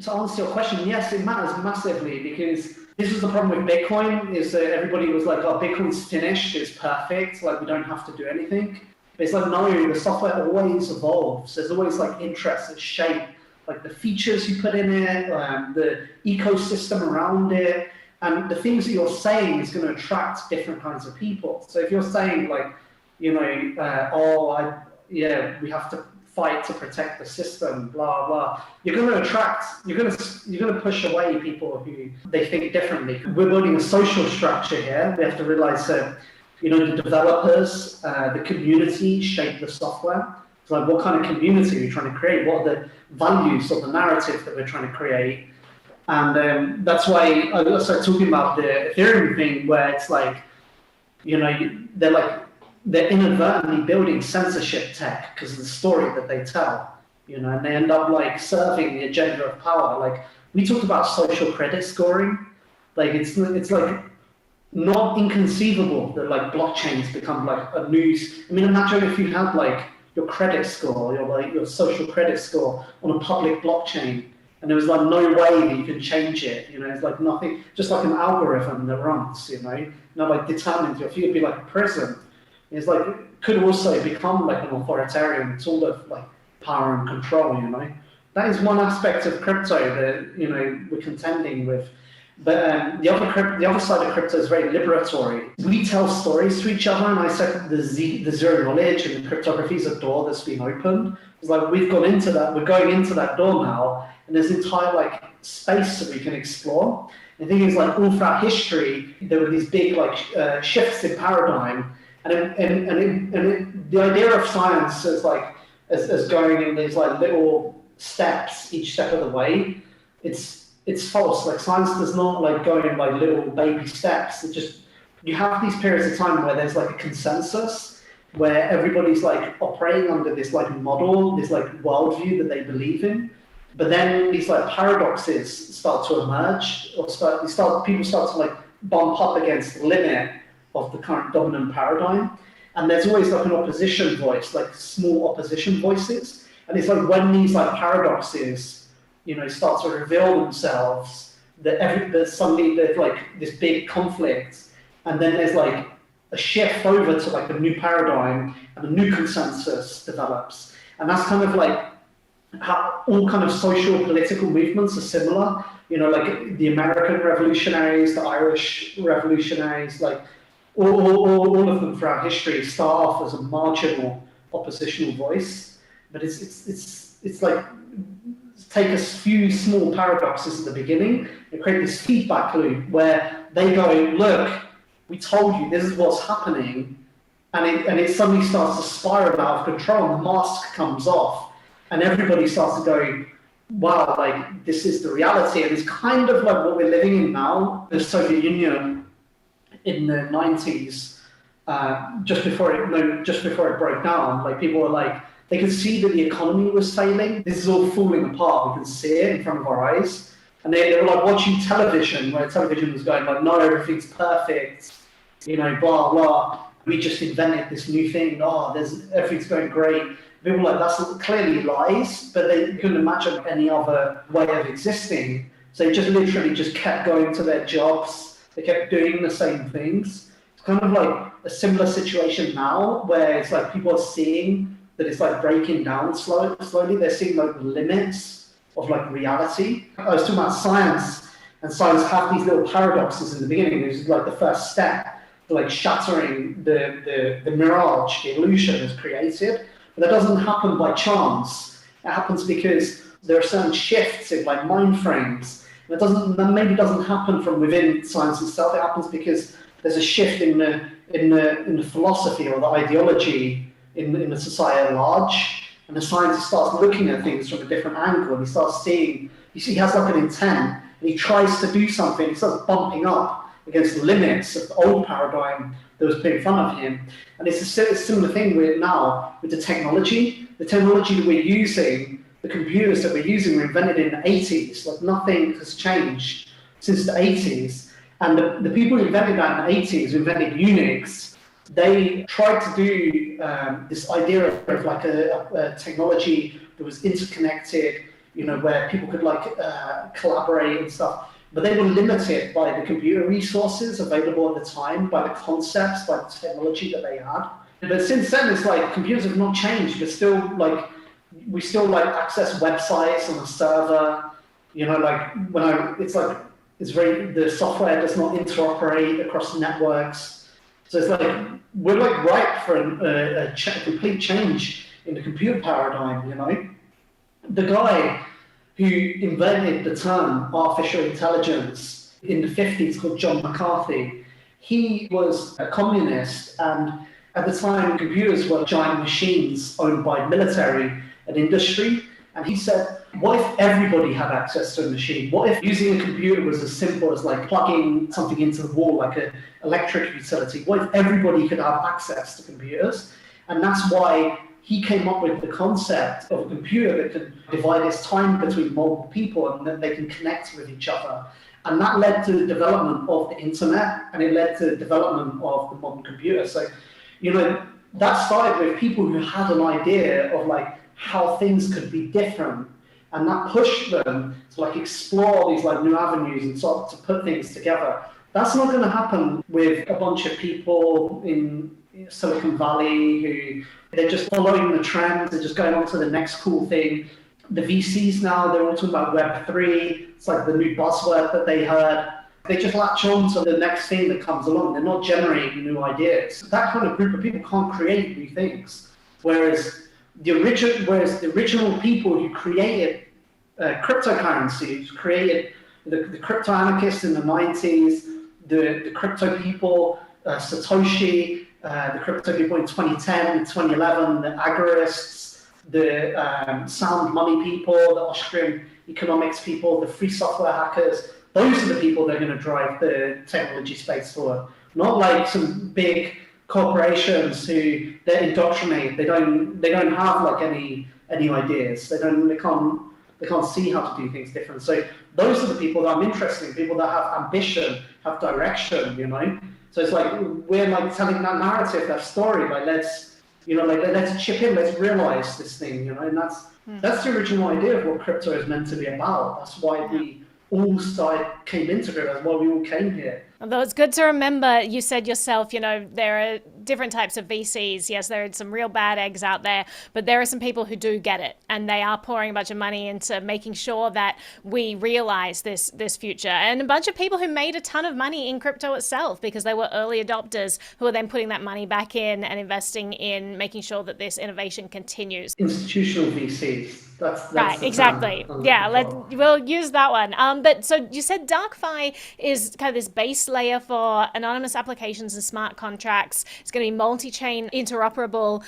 to answer your question, yes, it matters massively, because this was the problem with Bitcoin, is that everybody was like, oh, Bitcoin's finished, it's perfect, like we don't have to do anything. But it's like, no, the software always evolves. There's always like interest and shape, like the features you put in it, the ecosystem around it, and the things that you're saying is going to attract different kinds of people. So if you're saying like, you know, we have to fight to protect the system, blah blah, you're going to push away people who they think differently. We're building a social structure here. We have to realize that, you know, the developers, the community shape the software. So like, what kind of community are we trying to create? What are the values or the narrative that we're trying to create? And that's why I started talking about the Ethereum thing, where it's like, you know, they're inadvertently building censorship tech because of the story that they tell, you know, and they end up like serving the agenda of power. Like we talked about social credit scoring, like it's like not inconceivable that like blockchains become like a news. I mean, imagine if you had like your credit score, your social credit score on a public blockchain, and there was like no way that you can change it. You know, it's like nothing, just like an algorithm that runs. You know, like determines your future. It'd be like a prison. It's like it could also become like an authoritarian sort of like power and control. You know, that is one aspect of crypto that, you know, we're contending with. But the other side of crypto is very liberatory. We tell stories to each other, and I said the zero knowledge and cryptography is a door that's been opened. It's like we've gone into that, we're going into that door now, and there's entire like space that we can explore. And the thing is, like all throughout history, there were these big like shifts in paradigm, and the idea of science is like as going in these like little steps each step of the way. It's false. Like science does not like go in like little baby steps. It just, you have these periods of time where there's like a consensus, where everybody's like operating under this like model, this like worldview that they believe in. But then these like paradoxes start to emerge, or people start to like bump up against the limit of the current dominant paradigm. And there's always like an opposition voice, like small opposition voices. And it's like when these like paradoxes, you know, start to reveal themselves, that suddenly there's like this big conflict, and then there's like a shift over to like a new paradigm, and a new consensus develops. And that's kind of like how all kind of social political movements are similar. You know, like the American revolutionaries, the Irish revolutionaries, like all of them throughout history start off as a marginal oppositional voice, but it's like take a few small paradoxes at the beginning and create this feedback loop where they go, look, we told you this is what's happening, and it suddenly starts to spiral out of control, and the mask comes off, and everybody starts to go, wow, like this is the reality. And it's kind of like what we're living in now. The Soviet Union in the 90s, just before it broke down, like people were like, they could see that the economy was failing. This is all falling apart. We can see it in front of our eyes. And they were like watching television, where television was going like, no, everything's perfect, you know, blah, blah. We just invented this new thing. Oh, everything's going great. People were like, that's clearly lies, but they couldn't imagine any other way of existing. So they just literally just kept going to their jobs. They kept doing the same things. It's kind of like a similar situation now, where it's like people are seeing that it's like breaking down slowly. They're seeing like the limits of like reality. I was talking about science, and science have these little paradoxes in the beginning. This is like the first step to like shattering the mirage, the illusion is created. But that doesn't happen by chance. It happens because there are certain shifts in like mind frames. And that maybe doesn't happen from within science itself. It happens because there's a shift in the in the philosophy or the ideology in the society at large, and the scientist starts looking at things from a different angle, and he starts seeing, he has like an intent, and he tries to do something, he starts bumping up against the limits of the old paradigm that was put in front of him. And it's a similar thing with now with the technology that we're using, the computers that we're using were invented in the 80s, like nothing has changed since the 80s. And the people who invented that in the 80s, who invented Unix, they tried to do this idea of like a technology that was interconnected, you know, where people could like collaborate and stuff. But they were limited by the computer resources available at the time, by the concepts, by the technology that they had. But since then, it's like computers have not changed. We still access websites on a server. You know, like the software does not interoperate across networks. So it's like we're like ripe for a complete change in the computer paradigm. You know, the guy who invented the term artificial intelligence in the 50s, called John McCarthy, he was a communist, and at the time computers were giant machines owned by military and industry. And he said, what if everybody had access to a machine? What if using a computer was as simple as like plugging something into the wall, like an electric utility? What if everybody could have access to computers? And that's why he came up with the concept of a computer that could divide its time between multiple people and that they can connect with each other. And that led to the development of the internet, and it led to the development of the modern computer. So, you know, that started with people who had an idea of like how things could be different, and that pushed them to like explore these like new avenues and sort of to put things together. That's not going to happen with a bunch of people in Silicon Valley who they're just following the trends, they're just going on to the next cool thing. The VCs now, they're all talking about Web3. It's like the new buzzword that they heard. They just latch on to the next thing that comes along. They're not generating new ideas. That kind of group of people can't create new things. Whereas the original people who created cryptocurrency, who created the crypto anarchists in the 90s, the crypto people, Satoshi, the crypto people in 2010, 2011, the agorists, the sound money people, the Austrian economics people, the free software hackers. Those are the people that are going to drive the technology space forward. Not like some big corporations who they indoctrinate. They don't have like any ideas. They can't see how to do things different. So those are the people that I'm interested in. People that have ambition, have direction. You know. So it's like we're like telling that narrative, that story. Like let's chip in. Let's realize this thing. You know, and that's the original idea of what crypto is meant to be about. That's why we all came into it. That's why we all came here. Although it's good to remember, you said yourself, you know, there are different types of VCs. Yes, there are some real bad eggs out there, but there are some people who do get it, and they are pouring a bunch of money into making sure that we realize this future. And a bunch of people who made a ton of money in crypto itself because they were early adopters who are then putting that money back in and investing in making sure that this innovation continues. Institutional VCs. That's right, exactly. Yeah, we'll use that one. But so you said DarkFi is kind of this base layer for anonymous applications and smart contracts. It's going to be multi-chain interoperable.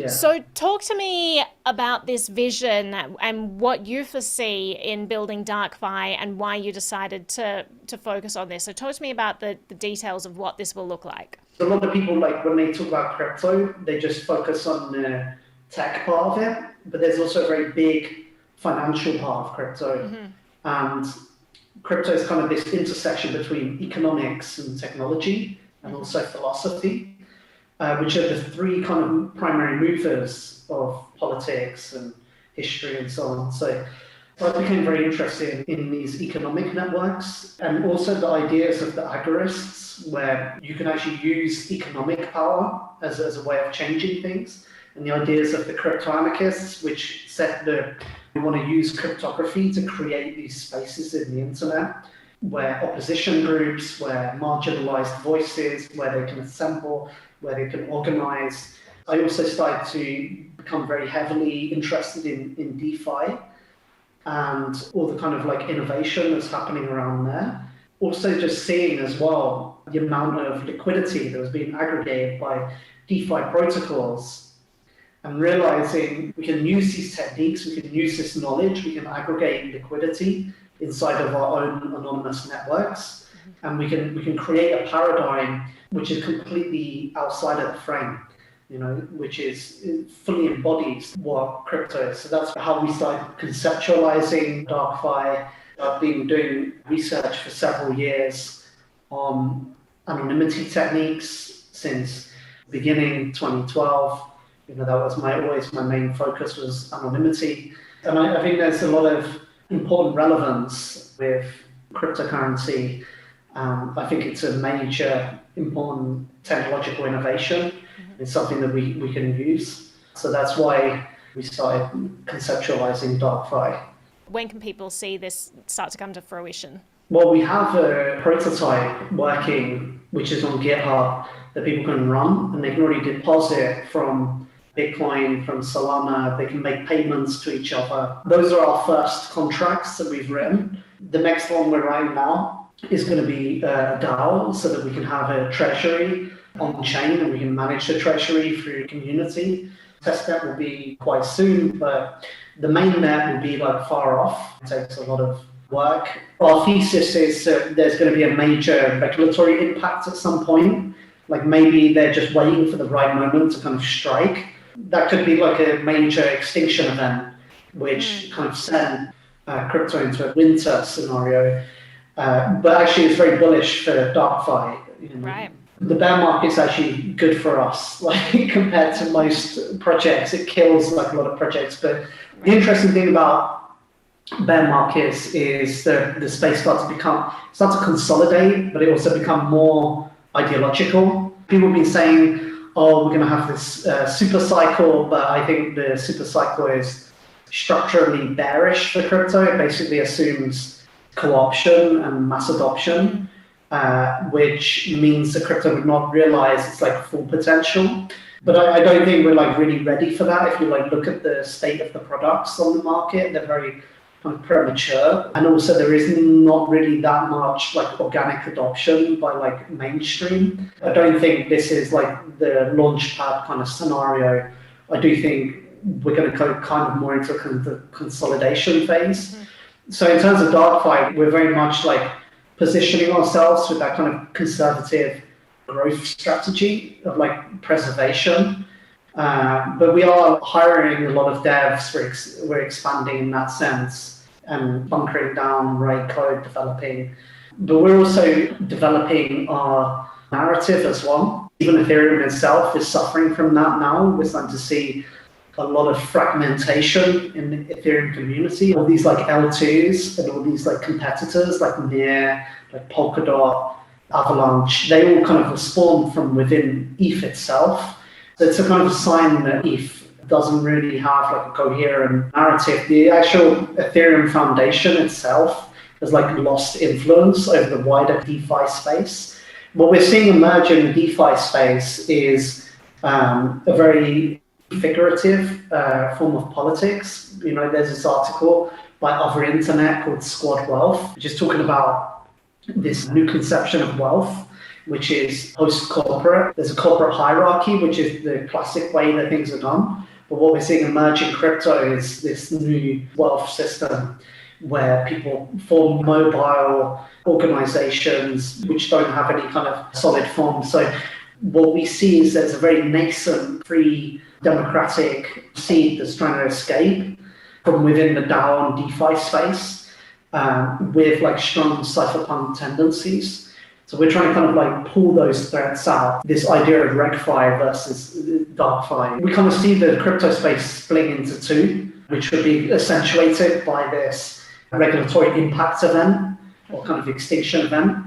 So talk to me about this vision and what you foresee in building DarkFi and why you decided to focus on this. So talk to me about the details of what this will look like. So a lot of people, like when they talk about crypto, they just focus on the tech part of it, but there's also a very big financial part of crypto. Mm-hmm. And crypto is kind of this intersection between economics and technology and also philosophy, which are the three kind of primary movers of politics and history and so on. So I became very interested in these economic networks and also the ideas of the agorists, where you can actually use economic power as a way of changing things. And the ideas of the crypto anarchists, which said that we want to use cryptography to create these spaces in the internet where opposition groups, where marginalized voices, where they can assemble, where they can organize. I also started to become very heavily interested in DeFi and all the kind of like innovation that's happening around there. Also just seeing as well the amount of liquidity that was being aggregated by DeFi protocols, and realizing we can use these techniques, we can use this knowledge, we can aggregate liquidity inside of our own anonymous networks, and we can create a paradigm which is completely outside of the frame, which fully embodies what crypto is. So that's how we started conceptualizing DarkFi. I've been doing research for several years on anonymity techniques since beginning 2012. That was always my main focus, was anonymity. And I think there's a lot of important relevance with cryptocurrency. I think it's a major important technological innovation. It's something that we can use. So that's why we started conceptualizing DarkFi. When can people see this start to come to fruition? Well, we have a prototype working, which is on GitHub, that people can run, and they can already deposit from Bitcoin, from Solana. They can make payments to each other. Those are our first contracts that we've written. The next one we're writing now is going to be a DAO, so that we can have a treasury on chain and we can manage the treasury through the community. Testnet will be quite soon, but the main net will be far off. It takes a lot of work. Our thesis is that there's going to be a major regulatory impact at some point. Maybe they're just waiting for the right moment to kind of strike. That could be a major extinction event, which kind of sent crypto into a winter scenario. But actually, it's very bullish for DarkFi. Right. The bear market's actually good for us, compared to most projects. It kills a lot of projects. But the interesting thing about bear markets is that the space starts to consolidate, but it also become more ideological. People have been saying, we're going to have this super cycle, but I think the super cycle is structurally bearish for crypto. It basically assumes co-option and mass adoption, which means that crypto would not realize its full potential. But I don't think we're really ready for that. If you look at the state of the products on the market, they're very kind of premature, and also there is not really that much organic adoption by mainstream. I don't think this is the launchpad kind of scenario. I do think we're going to go kind of more into the consolidation phase. So in terms of DarkFi, we're very much positioning ourselves with that kind of conservative growth strategy of preservation. But we are hiring a lot of devs. We're expanding in that sense and bunkering down, write code, developing. But we're also developing our narrative as well. Even Ethereum itself is suffering from that now. We're starting to see a lot of fragmentation in the Ethereum community. All these L2s and all these competitors Near, Polkadot, Avalanche, they all kind of spawn from within ETH itself. So it's a kind of a sign that ETH doesn't really have a coherent narrative. The actual Ethereum Foundation itself has lost influence over the wider DeFi space. What we're seeing emerge in the DeFi space is a very figurative form of politics. There's this article by Other Internet called Squad Wealth, which is talking about this new conception of wealth, which is post-corporate. There's a corporate hierarchy, which is the classic way that things are done. But what we're seeing emerge in crypto is this new wealth system where people form mobile organizations which don't have any kind of solid form. So what we see is there's a very nascent, free, democratic seed that's trying to escape from within the DAO and DeFi space with strong cypherpunk tendencies. So we're trying to kind of pull those threads out, this idea of RegFi versus DarkFi. We kind of see the crypto space splitting into two, which would be accentuated by this regulatory impact event or kind of extinction event.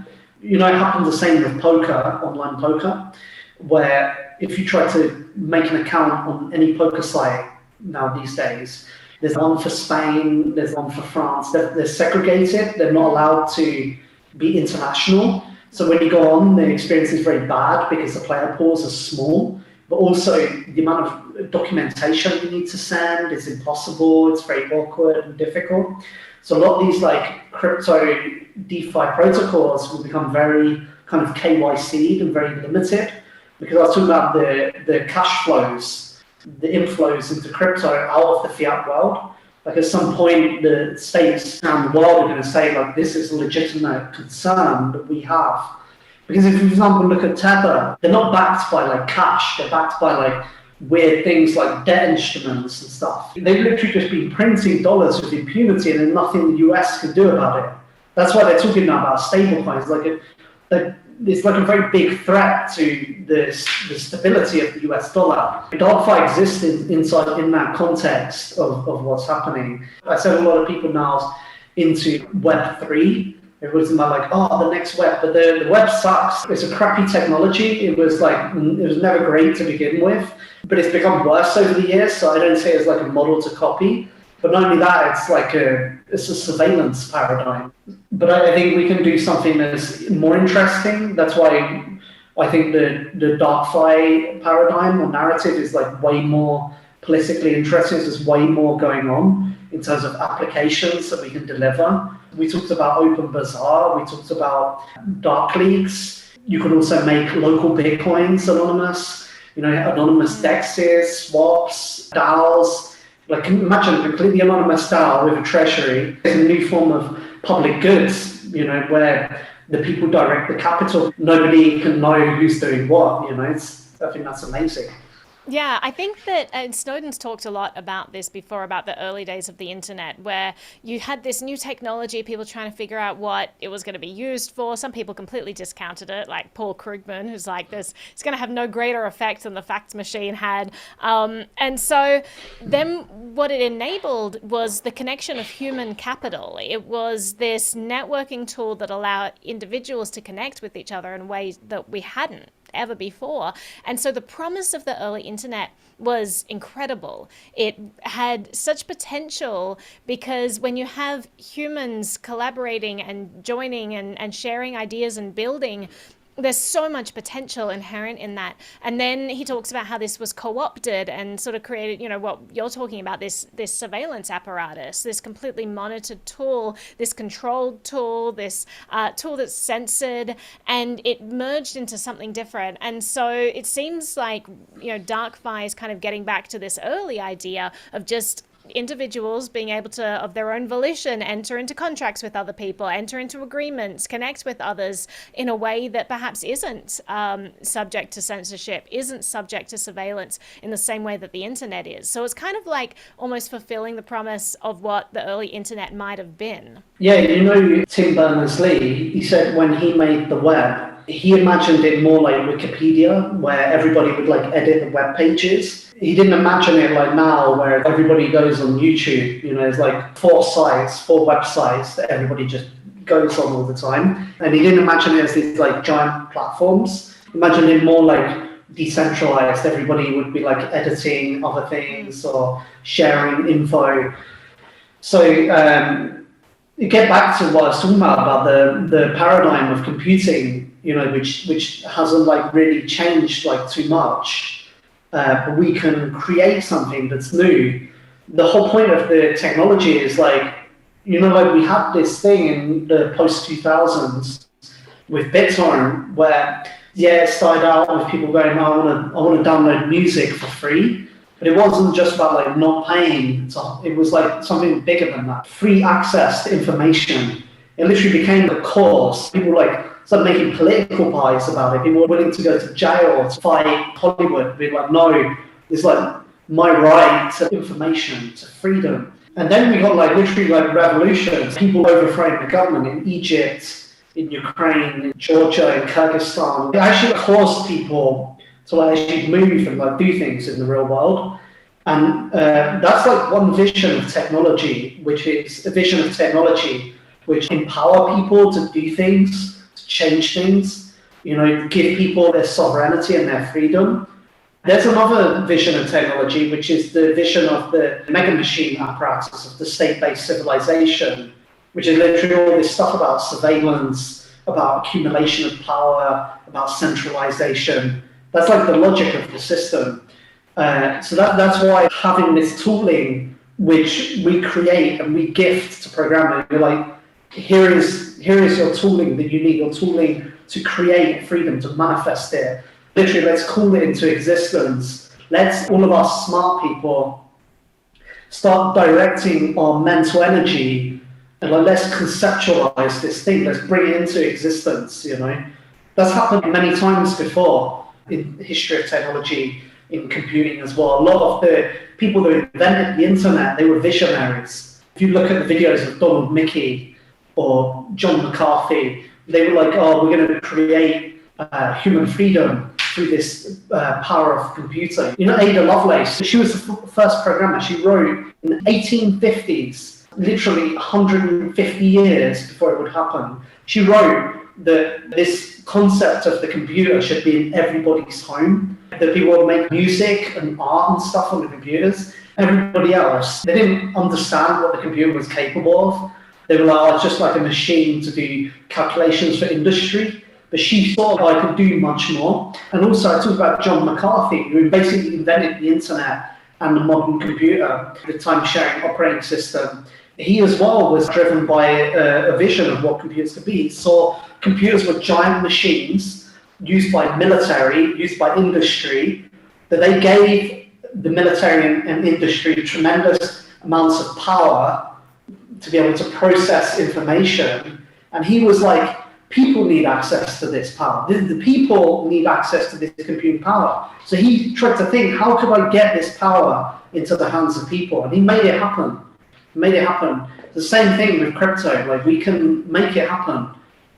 It happened the same with poker, online poker, where if you try to make an account on any poker site now these days, there's one for Spain, there's one for France. They're segregated. They're not allowed to be international. So when you go on, the experience is very bad because the player pools are small, but also the amount of documentation you need to send is impossible. It's very awkward and difficult. So a lot of these crypto DeFi protocols will become very kind of KYC'd and very limited, because I was talking about the cash flows, the inflows into crypto out of the fiat world. Like at some point, the states around the world are going to say, like, this is a legitimate concern that we have. Because if, for example, look at Tether, they're not backed by like cash, they're backed by like weird things like debt instruments and stuff. They've literally just been printing dollars with impunity, and there's nothing the US can do about it. That's why they're talking now about stablecoins. It's like a very big threat to the stability of the US dollar. DarkFi exists in that context of what's happening. I said a lot of people now into Web3. Everyone's like, oh, the next web, but the web sucks. It's a crappy technology. It was never great to begin with, but it's become worse over the years. So I don't say it's like a model to copy, but not only that, it's a surveillance paradigm. But I think we can do something that's more interesting. That's why I think the DarkFi paradigm or narrative is like way more politically interesting. There's way more going on in terms of applications that we can deliver. We talked about Open Bazaar, we talked about dark leaks. You can also make local Bitcoins anonymous, anonymous dexes, swaps, DAOs. Like imagine a completely anonymous DAO with a treasury. It's a new form of public goods, where the people direct the capital. Nobody can know who's doing what, I think that's amazing. Yeah, I think that Snowden's talked a lot about this before, about the early days of the internet, where you had this new technology, people trying to figure out what it was going to be used for. Some people completely discounted it, like Paul Krugman, who's like, it's going to have no greater effect than the fax machine had. And so then what it enabled was the connection of human capital. It was this networking tool that allowed individuals to connect with each other in ways that we hadn't ever before. And so the promise of the early internet was incredible. It had such potential because when you have humans collaborating and joining and sharing ideas and building, there's so much potential inherent in that. And then he talks about how this was co-opted and sort of created, what you're talking about, this surveillance apparatus, this completely monitored tool, this controlled tool, this tool that's censored, and it merged into something different. And so it seems like, DarkFi is kind of getting back to this early idea of just individuals being able to, of their own volition, enter into contracts with other people, enter into agreements, connect with others in a way that perhaps isn't subject to censorship, isn't subject to surveillance in the same way that the internet is. So it's kind of like almost fulfilling the promise of what the early internet might have been. Yeah, Tim Berners-Lee, he said when he made the web, he imagined it more like Wikipedia, where everybody would like edit the web pages. He didn't imagine it like now, where everybody goes on YouTube. There's like 4 websites that everybody just goes on all the time. And he didn't imagine it as these like giant platforms. Imagine it more like decentralized. Everybody would be like editing other things or sharing info. So you get back to what I was talking about the paradigm of computing, which hasn't like really changed like too much. But we can create something that's new. The whole point of the technology is like we had this thing in the post-2000s with BitTorrent where, it started out with people going, I want to download music for free. But it wasn't just about like not paying. It was like something bigger than that. Free access to information. It literally became the cause. People started making political pies about it. People were willing to go to jail to fight Hollywood. Being like, no, it's like my right to information, to freedom. And then we got literally revolutions. People overthrowing the government in Egypt, in Ukraine, in Georgia, in Kyrgyzstan. It actually caused people to actually move and do things in the real world. And that's one vision of technology, which is a vision of technology which empower people to do things, to change things, give people their sovereignty and their freedom. There's another vision of technology, which is the vision of the mega machine apparatus of the state-based civilization, which is literally all this stuff about surveillance, about accumulation of power, about centralization. That's the logic of the system. So that's why having this tooling, which we create and we gift to programmers, we're like, here is your tooling that you need. Your tooling to create freedom, to manifest it. Literally, let's call it into existence. Let's, all of us smart people, start directing our mental energy and let's conceptualize this thing. Let's bring it into existence, you know. That's happened many times before in the history of technology, in computing as well. A lot of the people that invented the internet, they were visionaries. If you look at the videos of Donald Mickey or John McCarthy, they were like, oh, we're going to create human freedom through this power of computing. You know, Ada Lovelace, she was the first programmer. She wrote in the 1850s, literally 150 years before it would happen. She wrote that this concept of the computer should be in everybody's home, that people would make music and art and stuff on the computers. Everybody else, they didn't understand what the computer was capable of. They were like, oh, it's just like a machine to do calculations for industry. But she thought I could do much more. And also I talk about John McCarthy, who basically invented the internet and the modern computer, the time-sharing operating system. He as well was driven by a vision of what computers could be. He saw computers were giant machines used by military, used by industry, that they gave the military and industry tremendous amounts of power to be able to process information. And he was like, people need access to this power. The people need access to this computing power. So he tried to think, how could I get this power into the hands of people? And he made it happen. The same thing with crypto. Like, we can make it happen.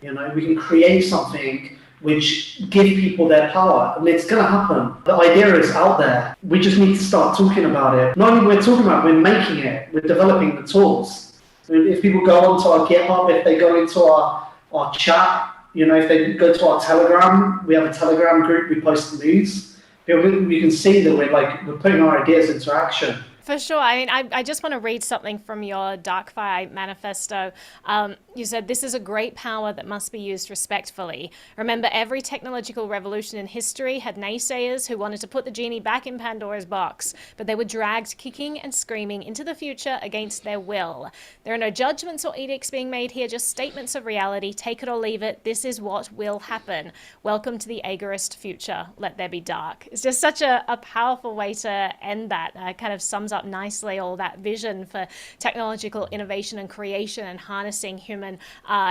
You know, we can create something which give people their power, and it's going to happen. The idea is out there. We just need to start talking about it. Not only we're talking about, we're making it. We're developing the tools. I mean, if people go onto our GitHub, if they go into our chat, you know, if they go to our Telegram, we have a Telegram group, we post the news. We can see that we're putting our ideas into action. For sure. I mean, I just want to read something from your DarkFi manifesto. You said, this is a great power that must be used respectfully. Remember, every technological revolution in history had naysayers who wanted to put the genie back in Pandora's box, but they were dragged kicking and screaming into the future against their will. There are no judgments or edicts being made here, just statements of reality. Take it or leave it. This is what will happen. Welcome to the agorist future. Let there be dark. It's just such a powerful way to end that. Kind of sums up nicely all that vision for technological innovation and creation and harnessing human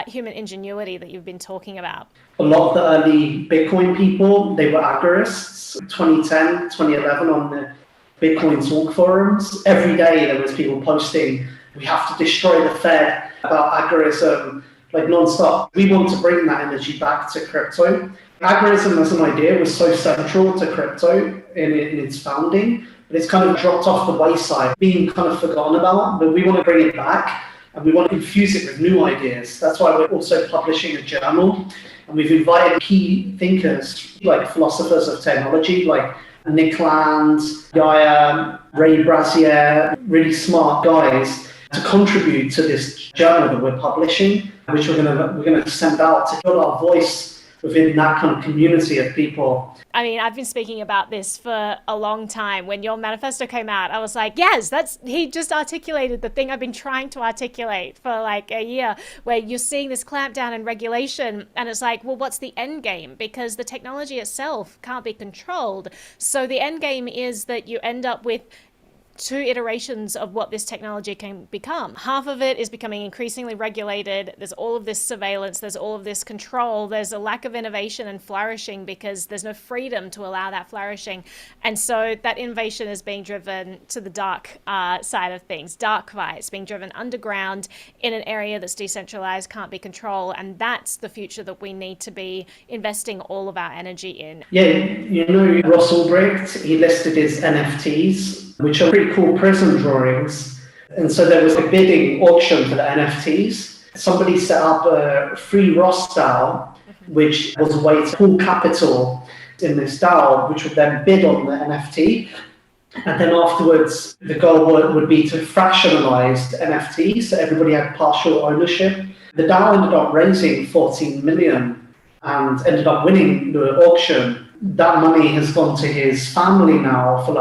ingenuity that you've been talking about. A lot of the early Bitcoin people, they were agorists. 2010, 2011 on the Bitcoin talk forums, every day there was people posting, we have to destroy the Fed, about agorism, like non-stop. We want to bring that energy back to crypto. Agorism as an idea was so central to crypto in its founding, but it's kind of dropped off the wayside, being kind of forgotten about, but we want to bring it back and we want to infuse it with new ideas. That's why we're also publishing a journal, and we've invited key thinkers, like philosophers of technology, like Nick Land, Gaia, Ray Brazier, really smart guys, to contribute to this journal that we're publishing, which we're gonna send out to build our voice within that kind of community of people. I mean, I've been speaking about this for a long time. When your manifesto came out, I was like, yes, he just articulated the thing I've been trying to articulate for like a year, where you're seeing this clampdown and regulation, and it's like, well, what's the end game? Because the technology itself can't be controlled. So the end game is that you end up with two iterations of what this technology can become. Half of it is becoming increasingly regulated. There's all of this surveillance. There's all of this control. There's a lack of innovation and flourishing because there's no freedom to allow that flourishing. And so that innovation is being driven to the dark side of things. DarkFi, it's being driven underground in an area that's decentralized, can't be controlled. And that's the future that we need to be investing all of our energy in. Yeah, you know, Ross Ulbricht, he listed his NFTs, which are pretty cool prism drawings. And so there was a bidding auction for the NFTs. Somebody set up a free Ross DAO, which was a way to pool capital in this DAO, which would then bid on the NFT. And then afterwards, the goal would be to fractionalize the NFT, so everybody had partial ownership. The DAO ended up raising 14 million and ended up winning the auction. That money has gone to his family now for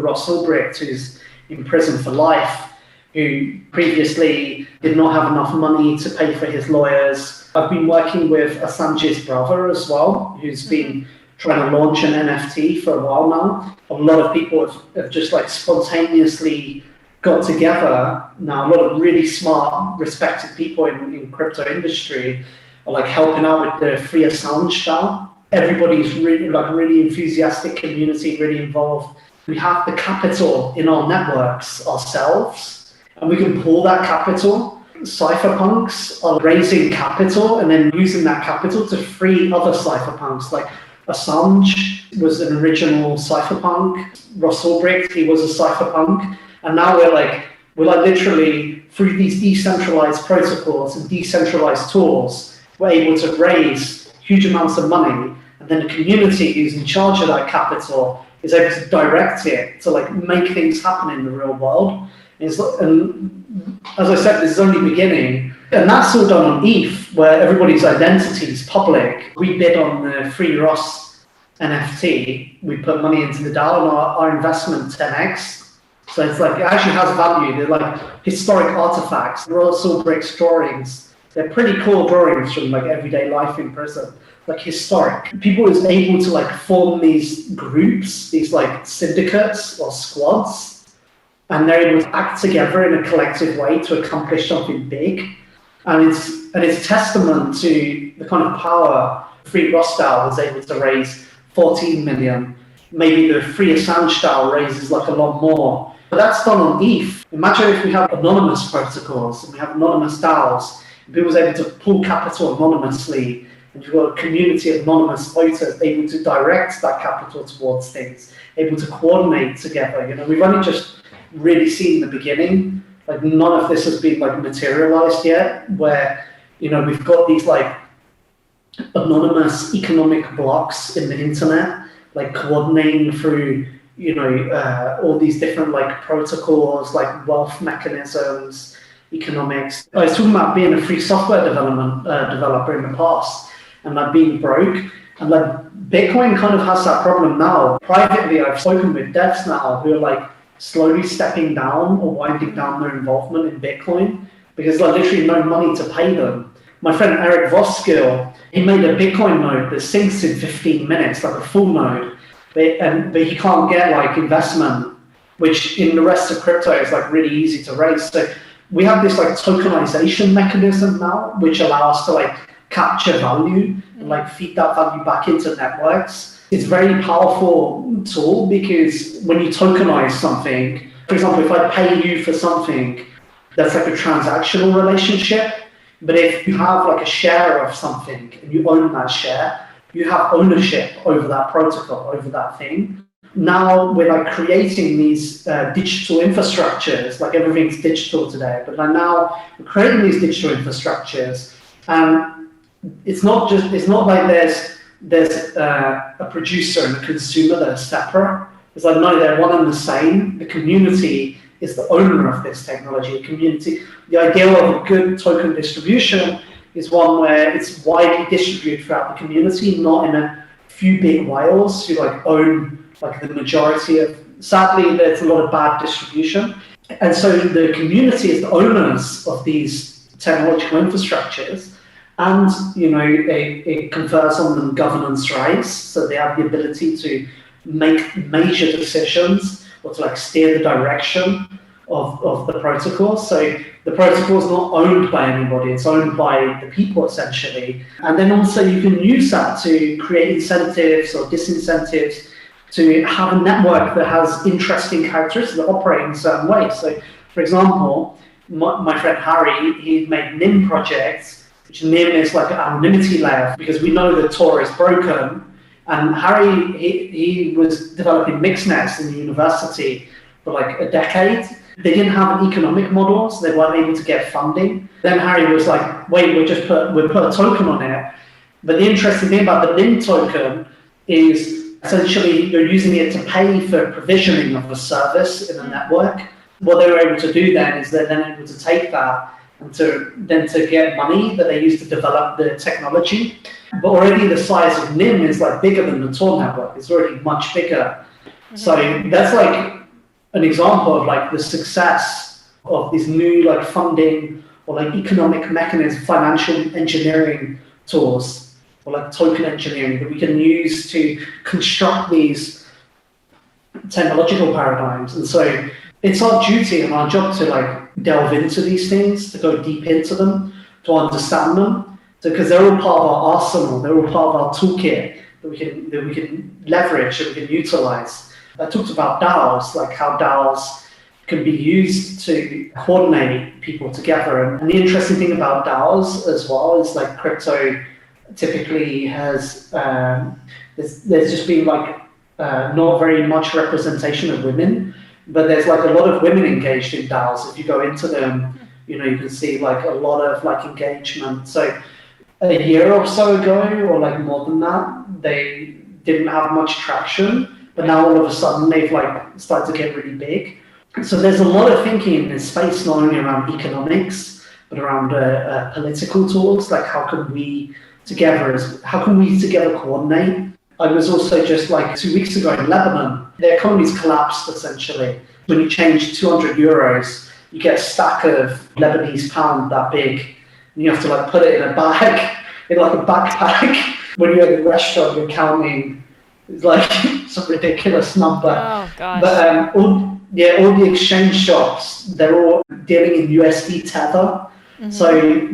Ross Ulbricht, who's in prison for life, who previously did not have enough money to pay for his lawyers, I've been working with Assange's brother as well, who's been trying to launch an NFT for a while now. A lot of people have just like spontaneously got together now. A lot of really smart, respected people in crypto industry are like helping out with the Free Assange DAO. Everybody's really enthusiastic community, really involved. We have the capital in our networks ourselves, and we can pull that capital. Cypherpunks are raising capital and then using that capital to free other cypherpunks. Like Assange was an original cypherpunk. Russell Brick, he was a cypherpunk, and now we're literally through these decentralized protocols and decentralized tools, we're able to raise huge amounts of money, and then the community who's in charge of that capital is able to direct it to like make things happen in the real world. And as I said, this is only beginning, and that's all done on ETH, where everybody's identity is public. We bid on the Free Ross NFT. We put money into the DAO, and our investment 10x. So it's like it actually has value. They're like historic artifacts. Russell Brick's drawings. They're pretty cool drawings from like everyday life in prison. Like historic. People is able to like form these groups, these like syndicates or squads, and they're able to act together in a collective way to accomplish something big. And it's testament to the kind of power Free Ross DAO was able to raise 14 million. Maybe the Free Assange DAO raises like a lot more. But that's done on ETH. Imagine if we have anonymous protocols and we have anonymous DAOs, and people are able to pull capital anonymously, and you've got a community of anonymous voters able to direct that capital towards things, able to coordinate together. You know, we've only just really seen the beginning. Like none of this has been like materialized yet, where, you know, we've got these like anonymous economic blocks in the internet, like coordinating through, you know, all these different like protocols, like wealth mechanisms, economics. I was talking about being a free software developer in the past, and like being broke, and like Bitcoin kind of has that problem now. Privately, I've spoken with devs now who are like slowly stepping down or winding down their involvement in Bitcoin because like literally no money to pay them. My friend Eric Voskill, he made a Bitcoin node that syncs in 15 minutes, like a full node, but he can't get like investment, which in the rest of crypto is like really easy to raise. So we have this like tokenization mechanism now, which allows us to like capture value and like feed that value back into networks. It's a very powerful tool because when you tokenize something, for example, if I pay you for something, that's like a transactional relationship. But if you have like a share of something and you own that share, you have ownership over that protocol, over that thing. Now we're like creating these digital infrastructures, like everything's digital today, but like now we're creating these digital infrastructures, and it's not like there's a producer and a consumer that are separate. It's like, no, they're one and the same. The community is the owner of this technology. The ideal of a good token distribution is one where it's widely distributed throughout the community, not in a few big whales who like own like the majority of. Sadly, there's a lot of bad distribution, and so the community is the owners of these technological infrastructures. And, you know, it confers on them governance rights, so they have the ability to make major decisions or to like steer the direction of the protocol. So the protocol is not owned by anybody, it's owned by the people essentially. And then also you can use that to create incentives or disincentives to have a network that has interesting characteristics that operate in certain ways. So for example, my friend Harry, he made NIM projects, which NIM is like an anonymity layer, because we know that Tor is broken. And Harry, he was developing mixnets in the university for like a decade. They didn't have an economic model, so they weren't able to get funding. Then Harry was like, wait, we'll put a token on it. But the interesting thing about the NIM token is essentially you're using it to pay for provisioning of a service in a network. What they were able to do then is they're then able to take that and to get money that they use to develop the technology. But already the size of NIM is like bigger than the Tor network. It's already much bigger. Mm-hmm. So that's like an example of like the success of this new like funding or like economic mechanism, financial engineering tools, or like token engineering that we can use to construct these technological paradigms. And so it's our duty and our job to like delve into these things, to go deep into them, to understand them, because they're all part of our arsenal, they're all part of our toolkit that we can leverage, that we can utilize. I talked about DAOs, like how DAOs can be used to coordinate people together. And the interesting thing about DAOs as well is like crypto typically has, there's just been like not very much representation of women, but there's like a lot of women engaged in DAOs. If you go into them, you know, you can see like a lot of like engagement. So a year or so ago, or like more than that, they didn't have much traction, but now all of a sudden they've like started to get really big. So there's a lot of thinking in this space, not only around economics, but around political tools, like how can we together coordinate? I was also just like 2 weeks ago in Lebanon. The economy's collapsed essentially. When you change 200 euros, you get a stack of Lebanese pound that big, and you have to like put it in a bag, in like a backpack. When you're at a restaurant, you're counting, it's like some ridiculous number. Oh gosh. But all the exchange shops, they're all dealing in USD Tether. Mm-hmm. So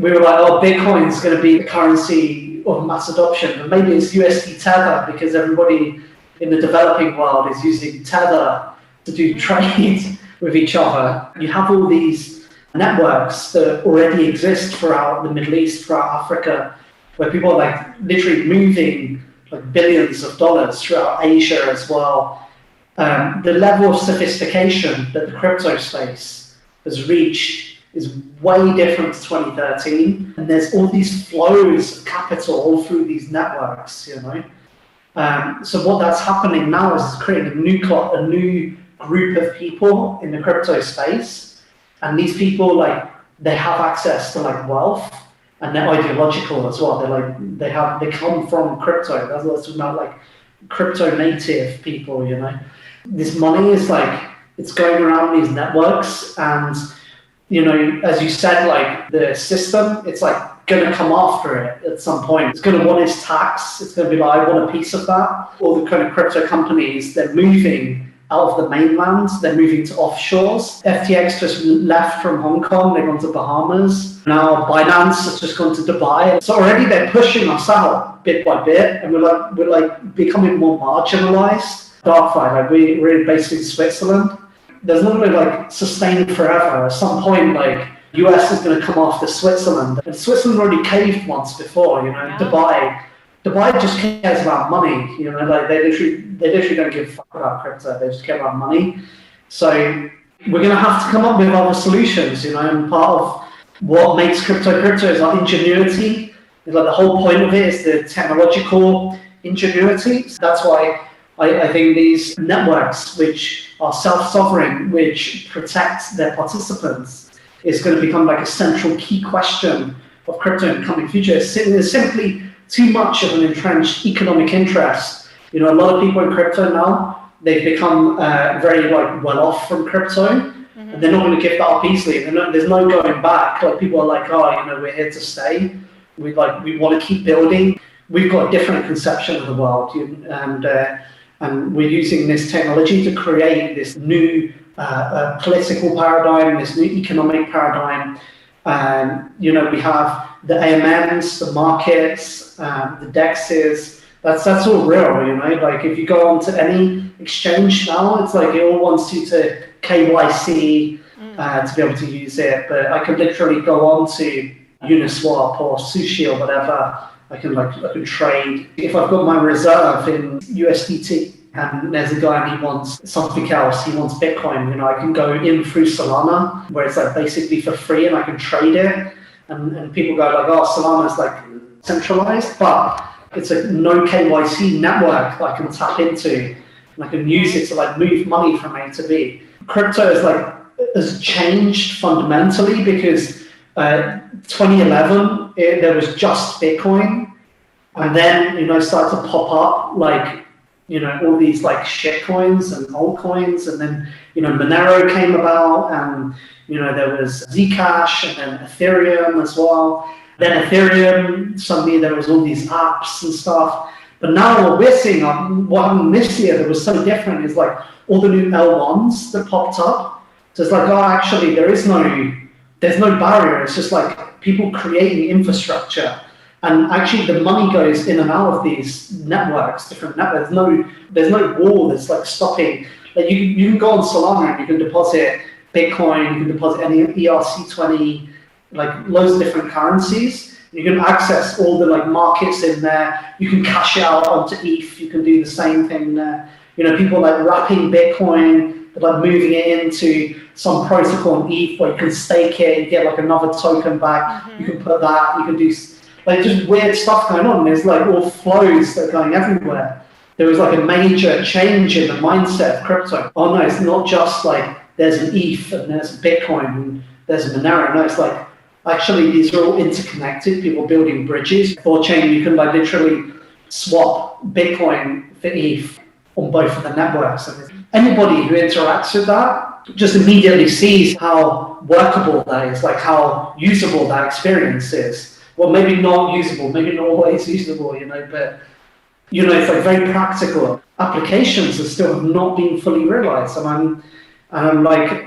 we were like, oh, Bitcoin's going to be the currency of mass adoption. And maybe it's USD Tether because everybody in the developing world is using Tether to do trade with each other. You have all these networks that already exist throughout the Middle East, throughout Africa, where people are like literally moving like billions of dollars throughout Asia as well. The level of sophistication that the crypto space has reached is way different to 2013. And there's all these flows of capital all through these networks, you know. So what that's happening now is it's creating a new group of people in the crypto space. And these people, like, they have access to like wealth, and they're ideological as well. They come from crypto. That's what I was talking about, like crypto native people, you know. This money is like, it's going around these networks, and, you know, as you said, like the system, it's like going to come after it at some point. It's going to want its tax. It's going to be like, I want a piece of that. All the kind of crypto companies, they're moving out of the mainland, they're moving to offshores. FTX just left from Hong Kong, they've gone to Bahamas. Now Binance has just gone to Dubai. So already they're pushing us out bit by bit, and we're like becoming more marginalized. DarkFi, like we're based in Switzerland. There's not going to like sustain forever. At some point, like US is going to come after Switzerland. And Switzerland already caved once before, you know. Yeah. Dubai just cares about money, you know. Like they literally don't give a fuck about crypto. They just care about money. So we're going to have to come up with other solutions, you know. And part of what makes crypto is our ingenuity. It's like the whole point of it is the technological ingenuity. So that's why I think these networks, which are self-sovereign, which protect their participants, is going to become like a central key question of crypto in the coming future. There's simply too much of an entrenched economic interest. You know, a lot of people in crypto now, they've become very like well off from crypto, mm-hmm. and they're not going to give that up easily. There's no going back. Like people are like, oh, you know, we're here to stay. We want to keep building. We've got a different conception of the world, and we're using this technology to create this new political paradigm, this new economic paradigm. You know, we have the AMMs, the markets, the DEXs. That's all real, you know. Like if you go onto any exchange now, it's like it all wants you to KYC to be able to use it. But I can literally go on to Uniswap or Sushi or whatever. I can trade. If I've got my reserve in USDT and there's a guy and he wants something else, he wants Bitcoin, you know, I can go in through Solana, where it's like basically for free, and I can trade it. And people go like, oh, Solana's like centralized, but it's a no KYC network that I can tap into, and I can use it to like move money from A to B. Crypto has changed fundamentally because 2011, there was just Bitcoin, and then, you know, started to pop up like all these like shit coins and altcoins, and then Monero came about, and there was Zcash, and then Ethereum as well. Then Ethereum, suddenly there was all these apps and stuff. But now what we're seeing, what happened this year that was so different, is like all the new L1s that popped up. So it's like, oh, actually, there's no barrier. It's just like people creating infrastructure. And actually, the money goes in and out of these networks, different networks. There's no wall that's like stopping. Like you can go on Solana and you can deposit Bitcoin, you can deposit any ERC20, like loads of different currencies. You can access all the like markets in there. You can cash it out onto ETH. You can do the same thing there. People like wrapping Bitcoin, like moving it into some protocol on ETH where you can stake it and get like another token back. Mm-hmm. You can put that. You can do like just weird stuff going on. There's like all flows that are going everywhere. There was like a major change in the mindset of crypto. Oh no, it's not just like there's an ETH and there's Bitcoin and there's a Monero. No, it's like actually these are all interconnected. People building bridges. Chain, you can like literally swap Bitcoin for ETH on both of the networks. And anybody who interacts with that just immediately sees how workable that is, like how usable that experience is. Well, maybe not usable, maybe not always usable, but it's like very practical. Applications that still have not been fully realized. And I'm like,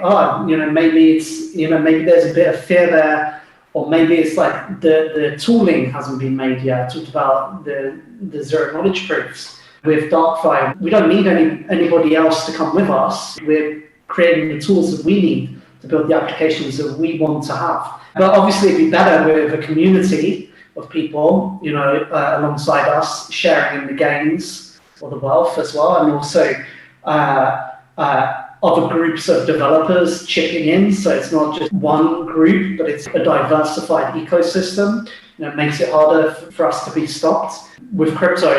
maybe it's, maybe there's a bit of fear there, or maybe it's like the tooling hasn't been made yet. I talked about the zero knowledge proofs. With DarkFi, we don't need anybody else to come with us. We're creating the tools that we need to build the applications that we want to have. But obviously, it'd be better with a community of people, alongside us, sharing in the gains or the wealth as well, and also other groups of developers chipping in. So it's not just one group, but it's a diversified ecosystem. It makes it harder for us to be stopped. With crypto,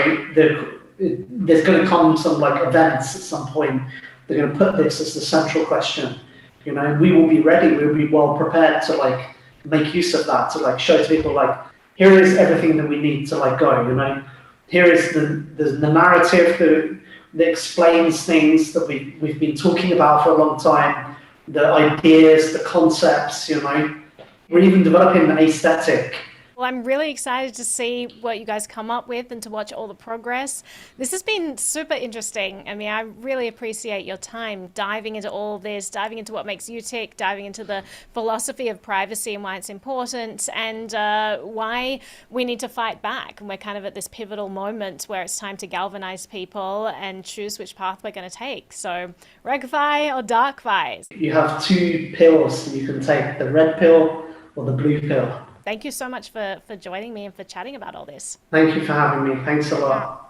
there's going to come some like events at some point. They're going to put this as the central question. We will be ready. We'll be well prepared to like make use of that, to like show to people like, here is everything that we need to like go. Here is the narrative that explains things that we've been talking about for a long time. The ideas, the concepts. We're even developing an aesthetic. Well, I'm really excited to see what you guys come up with and to watch all the progress. This has been super interesting. I mean, I really appreciate your time diving into all this, diving into what makes you tick, diving into the philosophy of privacy and why it's important, and why we need to fight back. And we're kind of at this pivotal moment where it's time to galvanize people and choose which path we're going to take. So RegFi or DarkFi? You have two pills you can take, the red pill or the blue pill. Thank you so much for joining me and for chatting about all this. Thank you for having me. Thanks a lot.